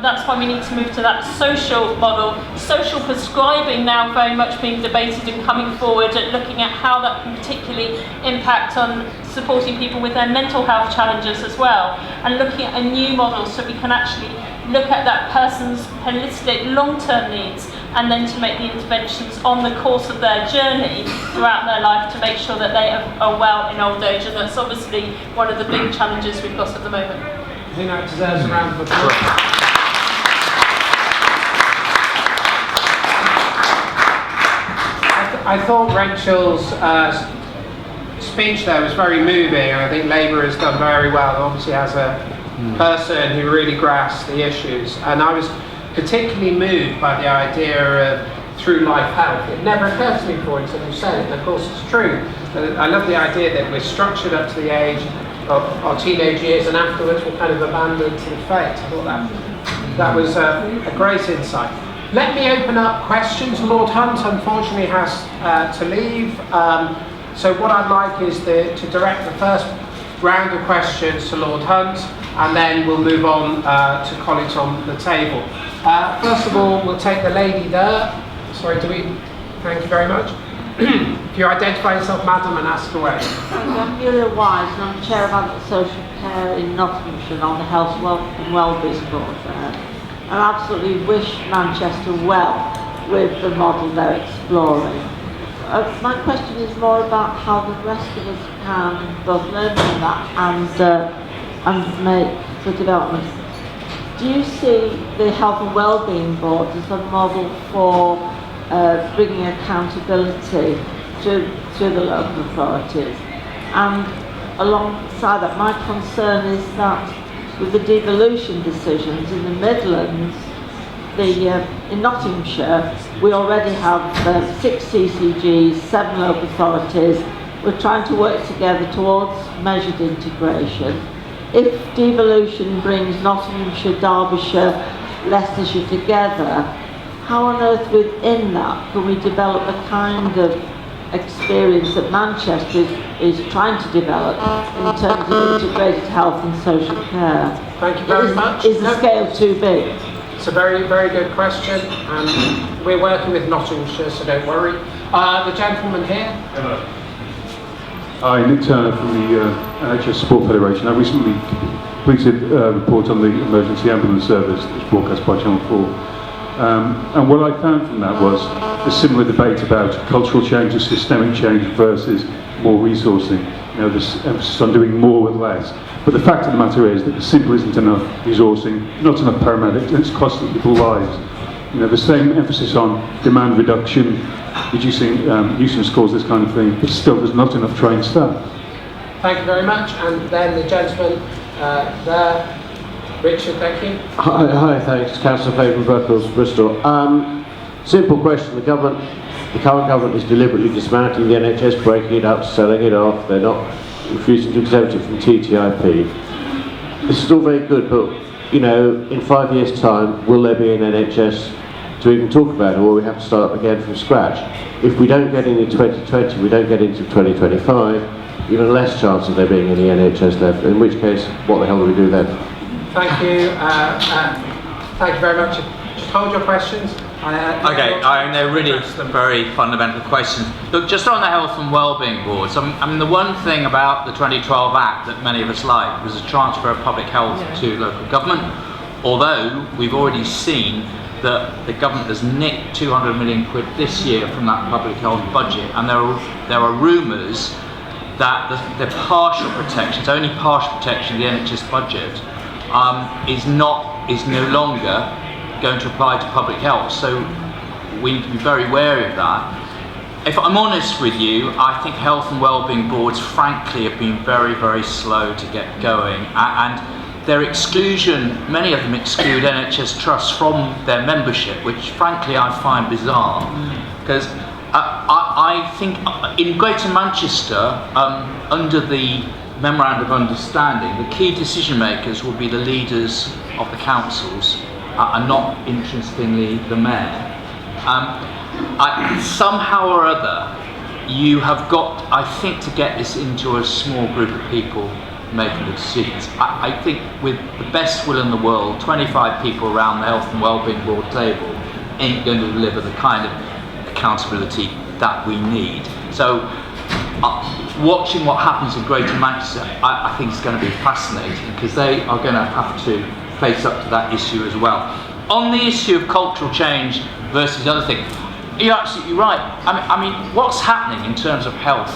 that's why we need to move to that social model. Social prescribing now very much being debated and coming forward, and looking at how that can particularly impact on supporting people with their mental health challenges as well, and looking at a new model so we can actually look at that person's holistic long-term needs, and then to make the interventions on the course of their journey throughout their life to make sure that they are well in old age. And that's obviously one of the big challenges we've got at the moment. I think that deserves a round of applause. I thought Rachel's speech there was very moving, and I think Labour has done very well, obviously as a person who really grasps the issues. And I was particularly moved by the idea of through life health. It never occurred to me before until you said it, and of course it's true. I love the idea that we're structured up to the age of our teenage years, and afterwards we're kind of abandoned to the fate. I thought that was a great insight. Let me open up questions. Lord Hunt unfortunately has to leave. So what I'd like is to direct the first round of questions to Lord Hunt, and then we'll move on to colleagues on the table. First of all, we'll take the lady there. Sorry, thank you very much. If you identify yourself, madam, and ask away. I'm Amelia Wise, and I'm Chair of Adult Social Care in Nottinghamshire on the Health and Wellbeing Board there. I absolutely wish Manchester well with the model they're exploring. My question is more about how the rest of us can both learn from that and make the development. Do you see the Health and Wellbeing Board as a model for bringing accountability to the local authorities? And alongside that, my concern is that with the devolution decisions in the Midlands, in Nottinghamshire, we already have 6 CCGs, 7 local authorities. We're trying to work together towards measured integration. If devolution brings Nottinghamshire, Derbyshire, Leicestershire together, how on earth within that can we develop the kind of experience that Manchester is trying to develop in terms of integrated health and social care? Thank you very much. Is the scale too big? It's a very, very good question, and we're working with Nottinghamshire, so don't worry. The gentleman here. Hello. Hi, Nick Turner from the NHS Sport Federation. I recently completed a report on the emergency ambulance service that was broadcast by Channel 4. And what I found from that was a similar debate about cultural change and systemic change versus more resourcing. You know, this emphasis on doing more with less. But the fact of the matter is that there simply isn't enough resourcing, not enough paramedics, and it's costing people lives. You know, the same emphasis on demand reduction, reducing nuisance scores, this kind of thing, but still there's not enough trained staff. Thank you very much. And then the gentleman there, Richard, thank you. Hi, thanks. Councillor Fagan, Buckles, Bristol. Simple question. The current government is deliberately dismantling the NHS, breaking it up, selling it off. They're not refusing to exempt it from TTIP. This is all very good, but you know, in 5 years' time, will there be an NHS to even talk about it, or will we have to start again from scratch? If we don't get into 2020, we don't get into 2025, even less chance of there being any NHS left, in which case, what the hell do we do then? Thank you. Thank you very much. Just hold your questions. Okay, they're really very fundamental questions. Look, just on the health and wellbeing boards, I mean, the one thing about the 2012 Act that many of us liked was a transfer of public health to local government, although we've already seen that the government has nicked 200 million quid this year from that public health budget, and there are rumours that the partial protections, only partial protection of the NHS budget is no longer going to apply to public health, so we need to be very wary of that. If I'm honest with you, I think health and wellbeing boards frankly have been very, very slow to get going, and their exclusion, many of them exclude NHS trusts from their membership, which frankly I find bizarre, because I think in Greater Manchester, under the Memorandum of Understanding, the key decision makers will be the leaders of the councils, and not, interestingly, the mayor. Somehow or other, you have got, I think, to get this into a small group of people making the decisions. I think with the best will in the world, 25 people around the Health and Wellbeing Board table ain't going to deliver the kind of accountability that we need. So watching what happens in Greater Manchester, I think is going to be fascinating, because they are going to have to face up to that issue as well. On the issue of cultural change versus other things, you're absolutely right. I mean, what's happening in terms of health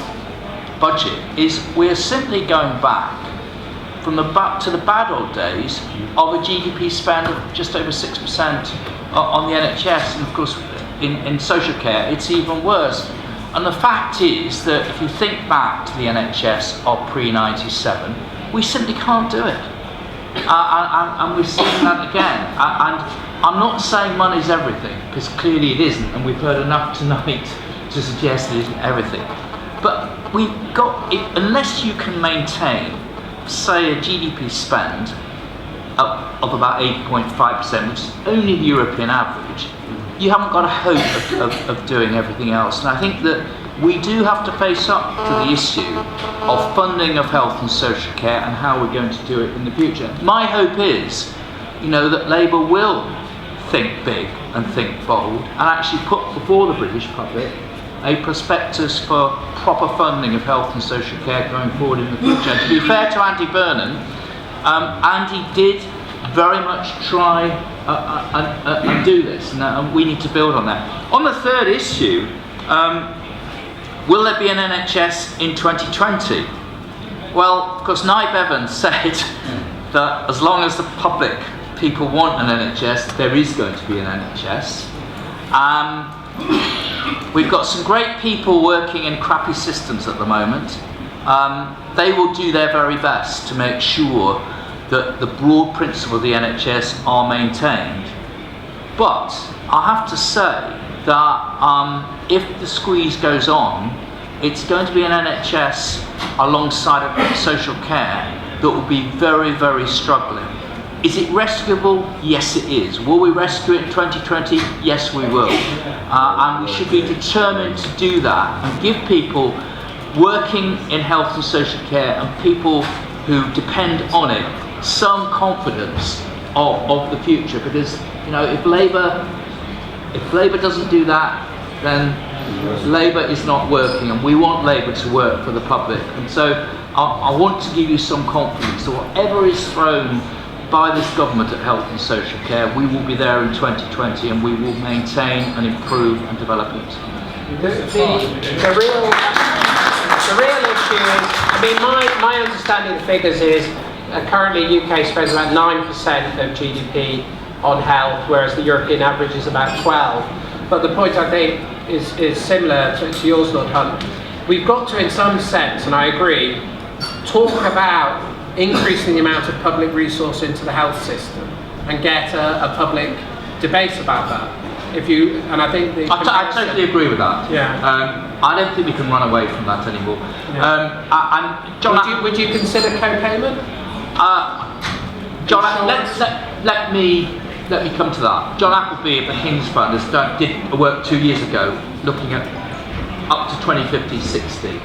budget is we're simply going back to the bad old days of a GDP spend of just over 6% on the NHS, and of course in social care it's even worse. And the fact is that if you think back to the NHS of pre-97, we simply can't do it. And we're seeing that again. And I'm not saying money's everything, because clearly it isn't, and we've heard enough tonight to suggest it isn't everything. But we've got, unless you can maintain, say, a GDP spend of about 8.5%, which is only the European average, you haven't got a hope of doing everything else. And I think that we do have to face up to the issue of funding of health and social care and how we're going to do it in the future. My hope is, that Labour will think big and think bold and actually put before the British public a prospectus for proper funding of health and social care going forward in the future. And to be fair to Andy Burnham, Andy did very much try and do this, and we need to build on that. On the third issue, will there be an NHS in 2020? Well, of course, Nye Bevan said that as long as the public people want an NHS, there is going to be an NHS. We've got some great people working in crappy systems at the moment. They will do their very best to make sure that the broad principles of the NHS are maintained. But I have to say that if the squeeze goes on, it's going to be an NHS alongside of social care that will be very, very struggling. Is it rescuable? Yes, it is. Will we rescue it in 2020? Yes, we will. And we should be determined to do that and give people working in health and social care and people who depend on it some confidence of the future. Because if Labour doesn't do that, then Labour is not working, and we want Labour to work for the public. And so I want to give you some confidence that whatever is thrown by this government at health and social care, we will be there in 2020, and we will maintain and improve and develop it. The real issue is, my understanding of the figures is currently UK spends about 9% of GDP on health, whereas the European average is about 12%. But the point I think is similar to yours, Lord Hunt. We've got to, in some sense, and I agree, talk about increasing the amount of public resource into the health system and get a public debate about that. And I think I totally agree with that. Yeah. I don't think we can run away from that anymore. Yeah. John, would you consider co-payment? John, let me come to that. John Appleby of the Hinge Fund did work 2 years ago looking at up to 2050-60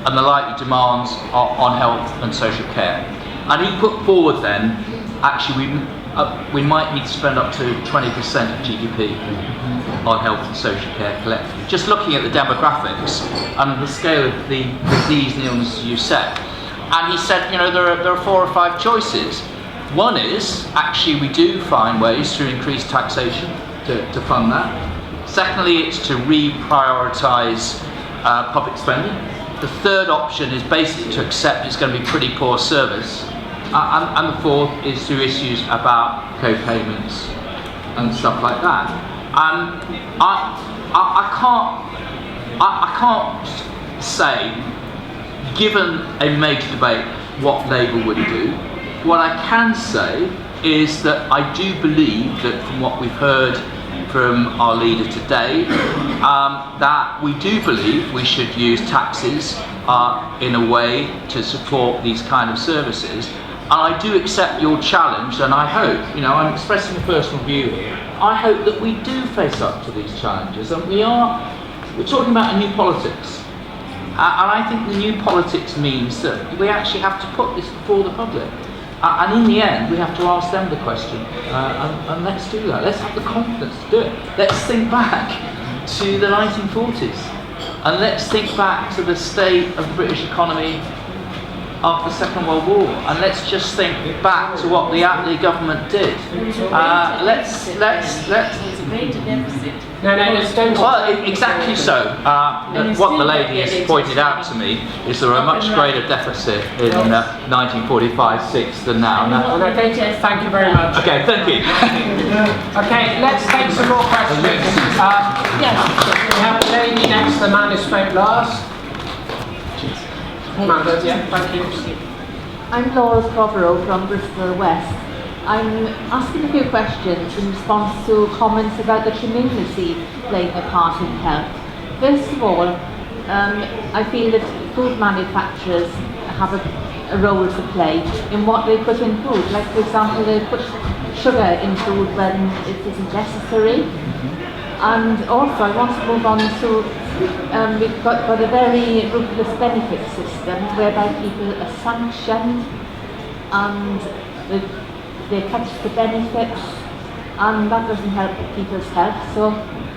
and the likely demands on health and social care. And he put forward then, actually we might need to spend up to 20% of GDP on health and social care collectively. Just looking at the demographics and the scale of the disease and illnesses you said. And he said, there are 4 or 5 choices. One is, actually we do find ways through increased taxation to fund that. Secondly, it's to reprioritise public spending. The third option is basically to accept it's going to be pretty poor service. And the fourth is through issues about co-payments and stuff like that. I can't say, given a major debate, what Labour would do. What I can say is that I do believe that from what we've heard from our leader today, that we do believe we should use taxes in a way to support these kind of services. And I do accept your challenge, and I hope, I'm expressing a personal view here, I hope that we do face up to these challenges, and we're talking about a new politics. And I think the new politics means that we actually have to put this before the public. And in the end, we have to ask them the question, and let's do that. Let's have the confidence to do it. Let's think back to the 1940s, and let's think back to the state of the British economy after the Second World War, and let's just think back to what the Attlee government did. Let's. It's a major deficit. Well, exactly so. What the lady has pointed out to me is there are a much greater deficit in 1945-6 than now. And I think, thank you very much. Okay, thank you. Okay, let's take some more questions. Yes. We have the lady next to the man who spoke last. Amanda, yeah, thank you. I'm Laura Prothero from Bristol West. I'm asking a few questions in response to comments about the community playing a part in health. First of all, I feel that food manufacturers have a role to play in what they put in food. Like, for example, they put sugar in food when it isn't necessary. And also, I want to move on to we've got a very ruthless benefit system whereby people are sanctioned and they catch the benefits, and that doesn't help people's health. So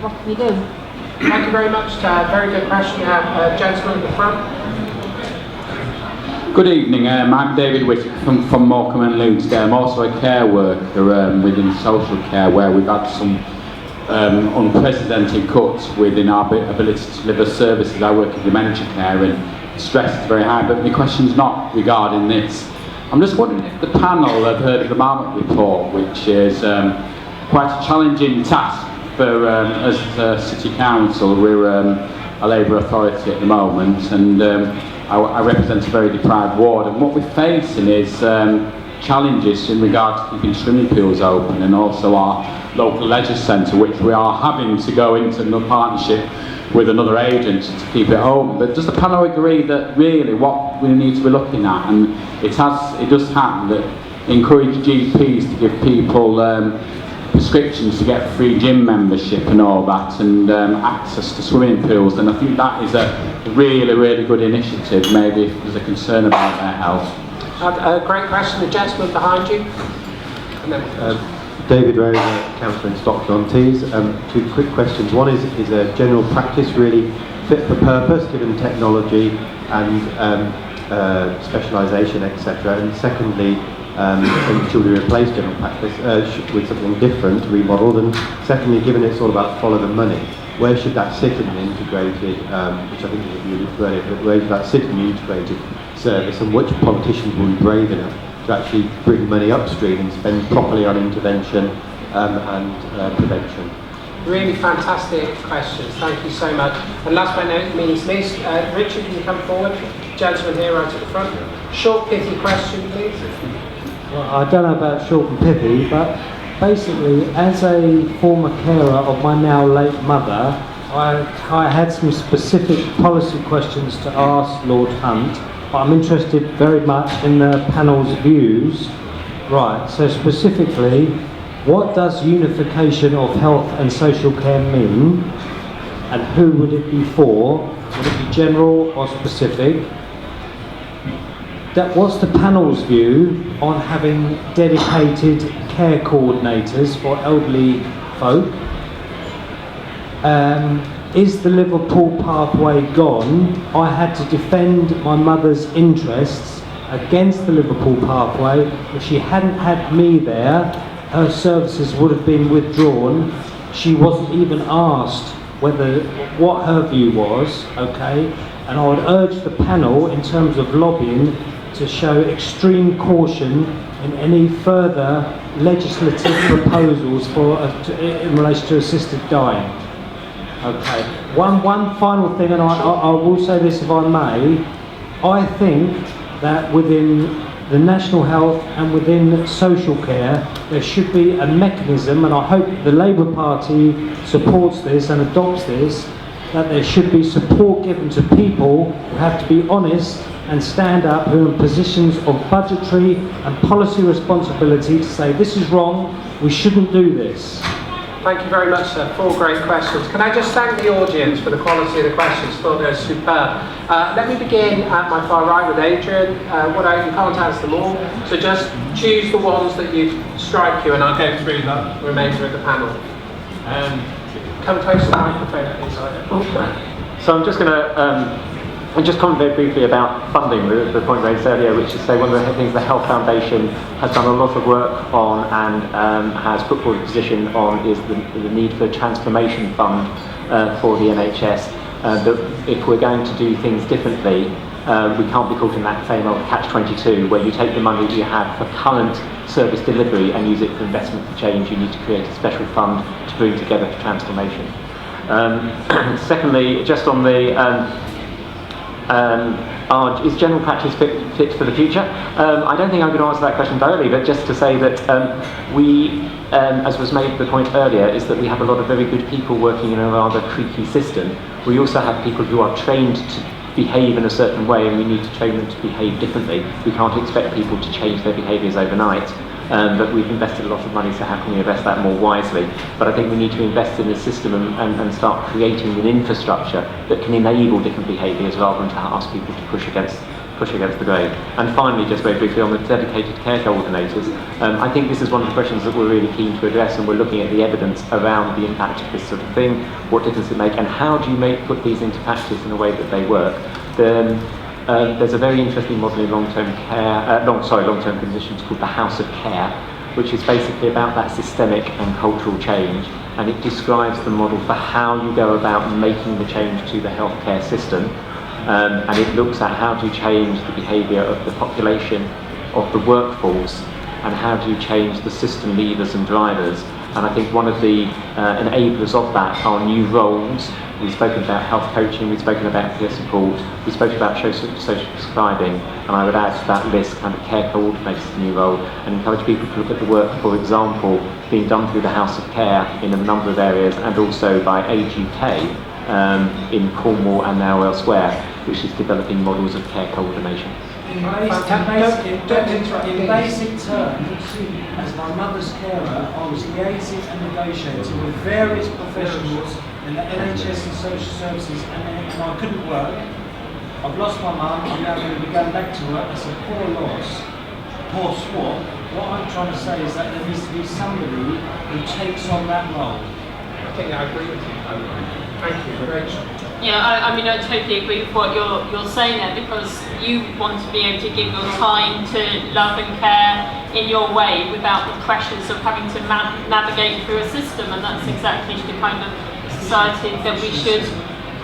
what can we do? Thank you very much. Very good question. Gentleman at the front. Good evening. I'm David Whittaker from Morecambe and Lewsdale. I'm also a care worker within social care, where we've had some unprecedented cuts within our ability to deliver services. I work in dementia care and stress is very high, but my question's not regarding this. I'm just wondering if the panel have heard of the Marmot report, which is quite a challenging task for as a city council. We're a Labour authority at the moment, and I represent a very deprived ward, and what we're facing is challenges in regard to keeping swimming pools open, and also our local leisure centre, which we are having to go into a partnership with another agency to keep it open. But does the panel agree that really what we need to be looking at, and it does happen, that encourage GPs to give people prescriptions to get free gym membership and all that, and access to swimming pools, and I think that is a really, really good initiative, maybe if there's a concern about their health. A great question. The gentleman behind you. And then David Rose, councillor in Stockton-on-Tees. Two quick questions. One is a general practice really fit for purpose given technology and specialisation, etc. And secondly, should we replace general practice with something different, remodeled? And secondly, given it's all about follow the money, where should that sit in an integrated, which I think you referred to, but where should that sit in the integrated service, and which politicians will be brave enough to actually bring money upstream and spend properly on intervention and prevention? Really fantastic questions. Thank you so much. And last but not least, Richard, can you come forward? Gentleman here right at the front. Short, pithy question, please. Well, I don't know about short and pithy, but basically, as a former carer of my now late mother, I had some specific policy questions to ask Lord Hunt, but I'm interested very much in the panel's views. Right, so specifically, what does unification of health and social care mean, and who would it be for? Would it be general or specific? What's the panel's view on having dedicated care coordinators for elderly folk? Is the Liverpool pathway gone? I had to defend my mother's interests against the Liverpool pathway. If she hadn't had me there, her services would have been withdrawn. She wasn't even asked what her view was, okay? And I would urge the panel, in terms of lobbying, to show extreme caution in any further legislative proposals in relation to assisted dying. Okay. One final thing, and I will say this if I may. I think that within the national health and within social care, there should be a mechanism, and I hope the Labour Party supports this and adopts this, that there should be support given to people who have to be honest and stand up, who are in positions of budgetary and policy responsibility to say this is wrong, we shouldn't do this. Thank you very much, sir. 4 great questions. Can I just thank the audience for the quality of the questions? Thought they were superb. Let me begin at my far right with Adrian. You can't answer them all, so just choose the ones that strike you, and I'll go through the remainder of the panel. Come close to the microphone, please. So I'm just going to just comment very briefly about funding, the point raised earlier, which is to say one of the things the Health Foundation has done a lot of work on and has put forward a position on is the need for a transformation fund for the NHS. That if we're going to do things differently, we can't be caught in that same old catch-22 where you take the money that you have for current service delivery and use it for investment for change. You need to create a special fund to bring together for transformation. Secondly, just on the is general practice fit for the future? I don't think I'm going to answer that question directly, but just to say that as was made the point earlier, is that we have a lot of very good people working in a rather creaky system. We also have people who are trained to behave in a certain way, and we need to train them to behave differently. We can't expect people to change their behaviours overnight. But we've invested a lot of money, so how can we invest that more wisely? But I think we need to invest in the system and start creating an infrastructure that can enable different behaviours rather than to ask people to push against the grain. And finally, just very briefly on the dedicated care coordinators, I think this is one of the questions that we're really keen to address, and we're looking at the evidence around the impact of this sort of thing, what difference it makes, and how do you put these into practice in a way that they work. There's a very interesting model in long-term conditions called the House of Care, which is basically about that systemic and cultural change, and it describes the model for how you go about making the change to the healthcare system, and it looks at how do you change the behaviour of the population, of the workforce, and how do you change the system leaders and drivers. And I think one of the enablers of that are new roles. We've spoken about health coaching, we've spoken about peer support, we've spoken about social prescribing, and I would add to that list kind of care coordinators as a new role, and encourage people to look at the work, for example, being done through the House of Care in a number of areas, and also by Age UK in Cornwall and now elsewhere, which is developing models of care coordination. In basic terms, as my mother's carer, I was liaising and negotiating with various professionals in the NHS and social services, and I couldn't work. I've lost my mum, I'm now going to be going back to work. That's a poor loss, poor swap. What I'm trying to say is that there needs to be somebody who takes on that role. I think I agree with you. Thank you, Rachel. Yeah, I mean, I totally agree with what you're saying there, because you want to be able to give your time to love and care in your way without the pressures of having to navigate through a system, and that's exactly the kind of society that we should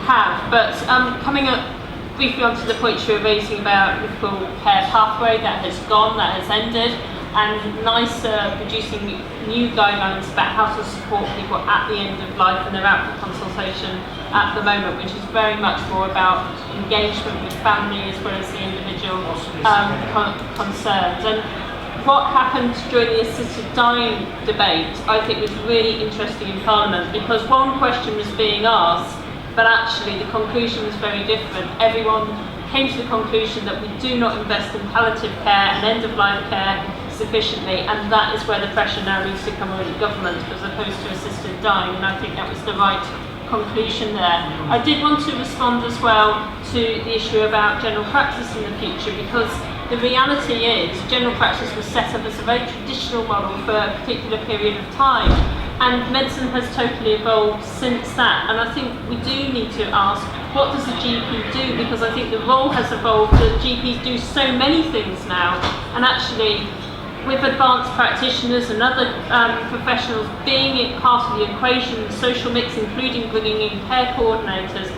have. But coming up briefly onto the point you were raising about Liverpool Care Pathway, that has gone, that has ended. and NICER producing new guidelines about how to support people at the end of life, and they're out for consultation at the moment, which is very much more about engagement with family as well as the individual concerns. And what happened during the assisted dying debate, I think, was really interesting in Parliament, because one question was being asked, but actually the conclusion was very different. Everyone came to the conclusion that we do not invest in palliative care and end-of-life care sufficiently, and that is where the pressure now needs to come on the government as opposed to assisted dying, and I think that was the right conclusion there. I did want to respond as well to the issue about general practice in the future, because the reality is general practice was set up as a very traditional model for a particular period of time, and medicine has totally evolved since that. And I think we do need to ask, what does a GP do? Because I think the role has evolved, that GPs do so many things now, and actually with advanced practitioners and other professionals being part of the equation, the social mix, including bringing in care coordinators,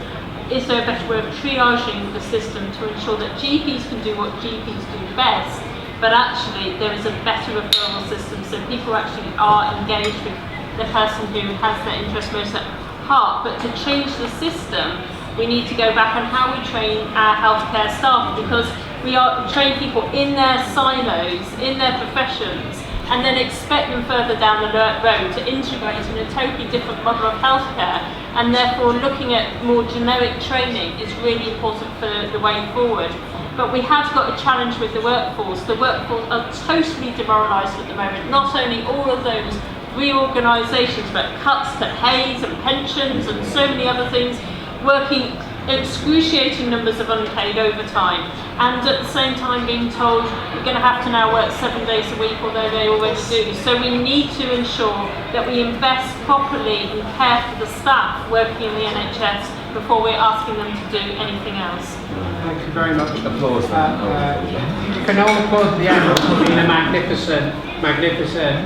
is there a better way of triaging the system to ensure that GPs can do what GPs do best, but actually there is a better referral system so people actually are engaged with the person who has their interest most at heart. But to change the system, we need to go back on how we train our healthcare staff, because we train people in their silos, in their professions, and then expect them further down the road to integrate in a totally different model of healthcare, and therefore looking at more generic training is really important for the way forward. But we have got a challenge with the workforce. The workforce are totally demoralised at the moment. Not only all of those reorganisations, but cuts to Hayes and pensions and so many other things, working excruciating numbers of unpaid overtime, and at the same time being told you're going to have to now work 7 days a week, although they already do. So we need to ensure that we invest properly in care for the staff working in the NHS before we're asking them to do anything else. Thank you very much. Applause. You can all applaud the end. It's been a magnificent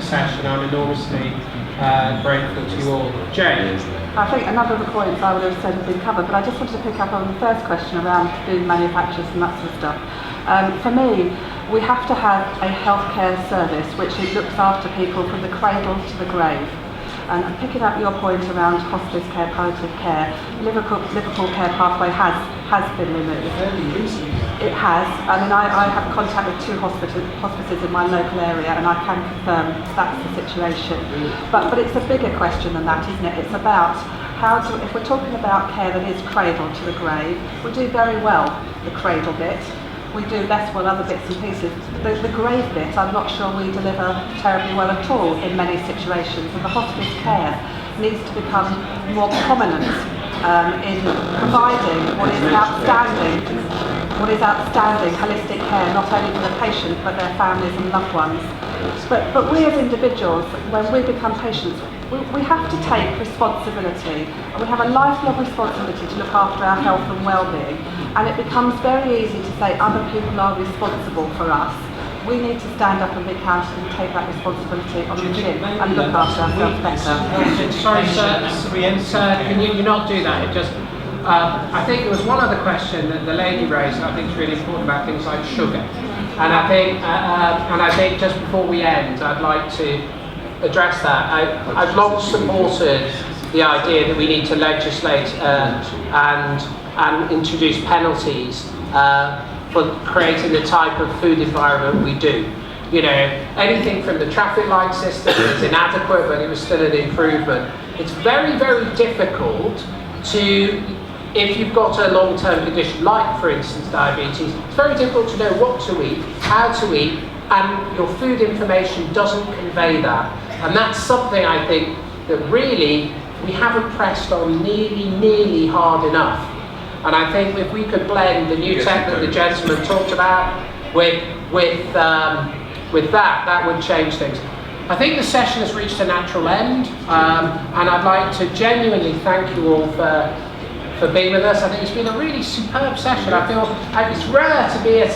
session. I'm enormously grateful to you all. Jane? I think a number of the points I would have said have been covered, but I just wanted to pick up on the first question around food manufacturers and that sort of stuff. For me, we have to have a healthcare service which looks after people from the cradle to the grave. And picking up your point around hospice care, palliative care, Liverpool Care Pathway has been removed. It has. I mean, I have contact with 2 hospices in my local area, and I can confirm that's the situation. But it's a bigger question than that, isn't it? It's about if we're talking about care that is cradle to the grave, we do very well the cradle bit. We do less well other bits and pieces. The grave bit, I'm not sure we deliver terribly well at all in many situations, and the hospice care needs to become more prominent in providing what is outstanding holistic care, not only for the patient but their families and loved ones. But we as individuals, when we become patients, we have to take responsibility, and we have a lifelong responsibility to look after our health and well-being, and it becomes very easy to say other people are responsible for us. We need to stand up and be counted and take that responsibility on the chin and look after ourselves better. Sorry, sir, can you not do that? It just, I think there was one other question that the lady raised that I think is really important about things like sugar. And I think just before we end, I'd like to address that. I've long supported the idea that we need to legislate and introduce penalties for creating the type of food environment we do. You know, anything from the traffic light system is inadequate, but it was still an improvement. It's very, very difficult to, if you've got a long-term condition like, for instance, diabetes, it's very difficult to know what to eat, how to eat, and your food information doesn't convey that. And that's something I think that really we haven't pressed on nearly hard enough. And I think if we could blend the new tech that the gentleman talked about with that would change things. I think the session has reached a natural end, and I'd like to genuinely thank you all for being with us. I think it's been a really superb session. I feel it's rare to be at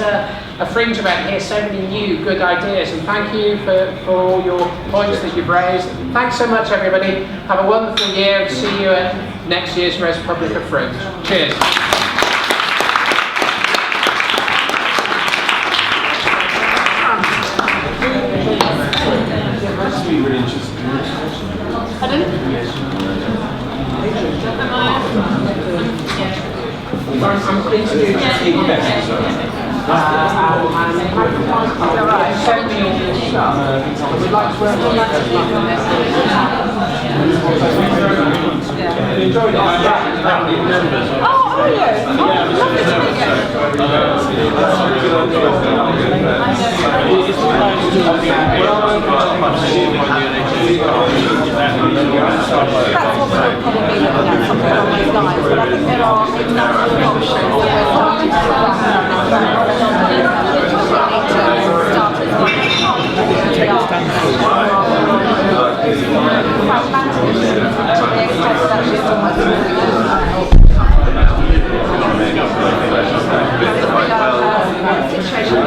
a fringe event and hear so many new good ideas, and thank you for all your points that you've raised. Thanks so much, everybody. Have a wonderful year, and see you at next year's ResPublica Fringe. Cheers. Pardon? I'm pleased to speak best. We'd like to work enjoyed it. Oh, are you? Oh, lovely to meet That's what we're probably looking at, something along those lines, but I think there are a number of options that we're starting to work on. We need to start as one because we are pragmatic to the extent that she's almost situation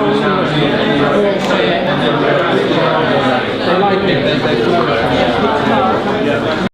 Genuinely.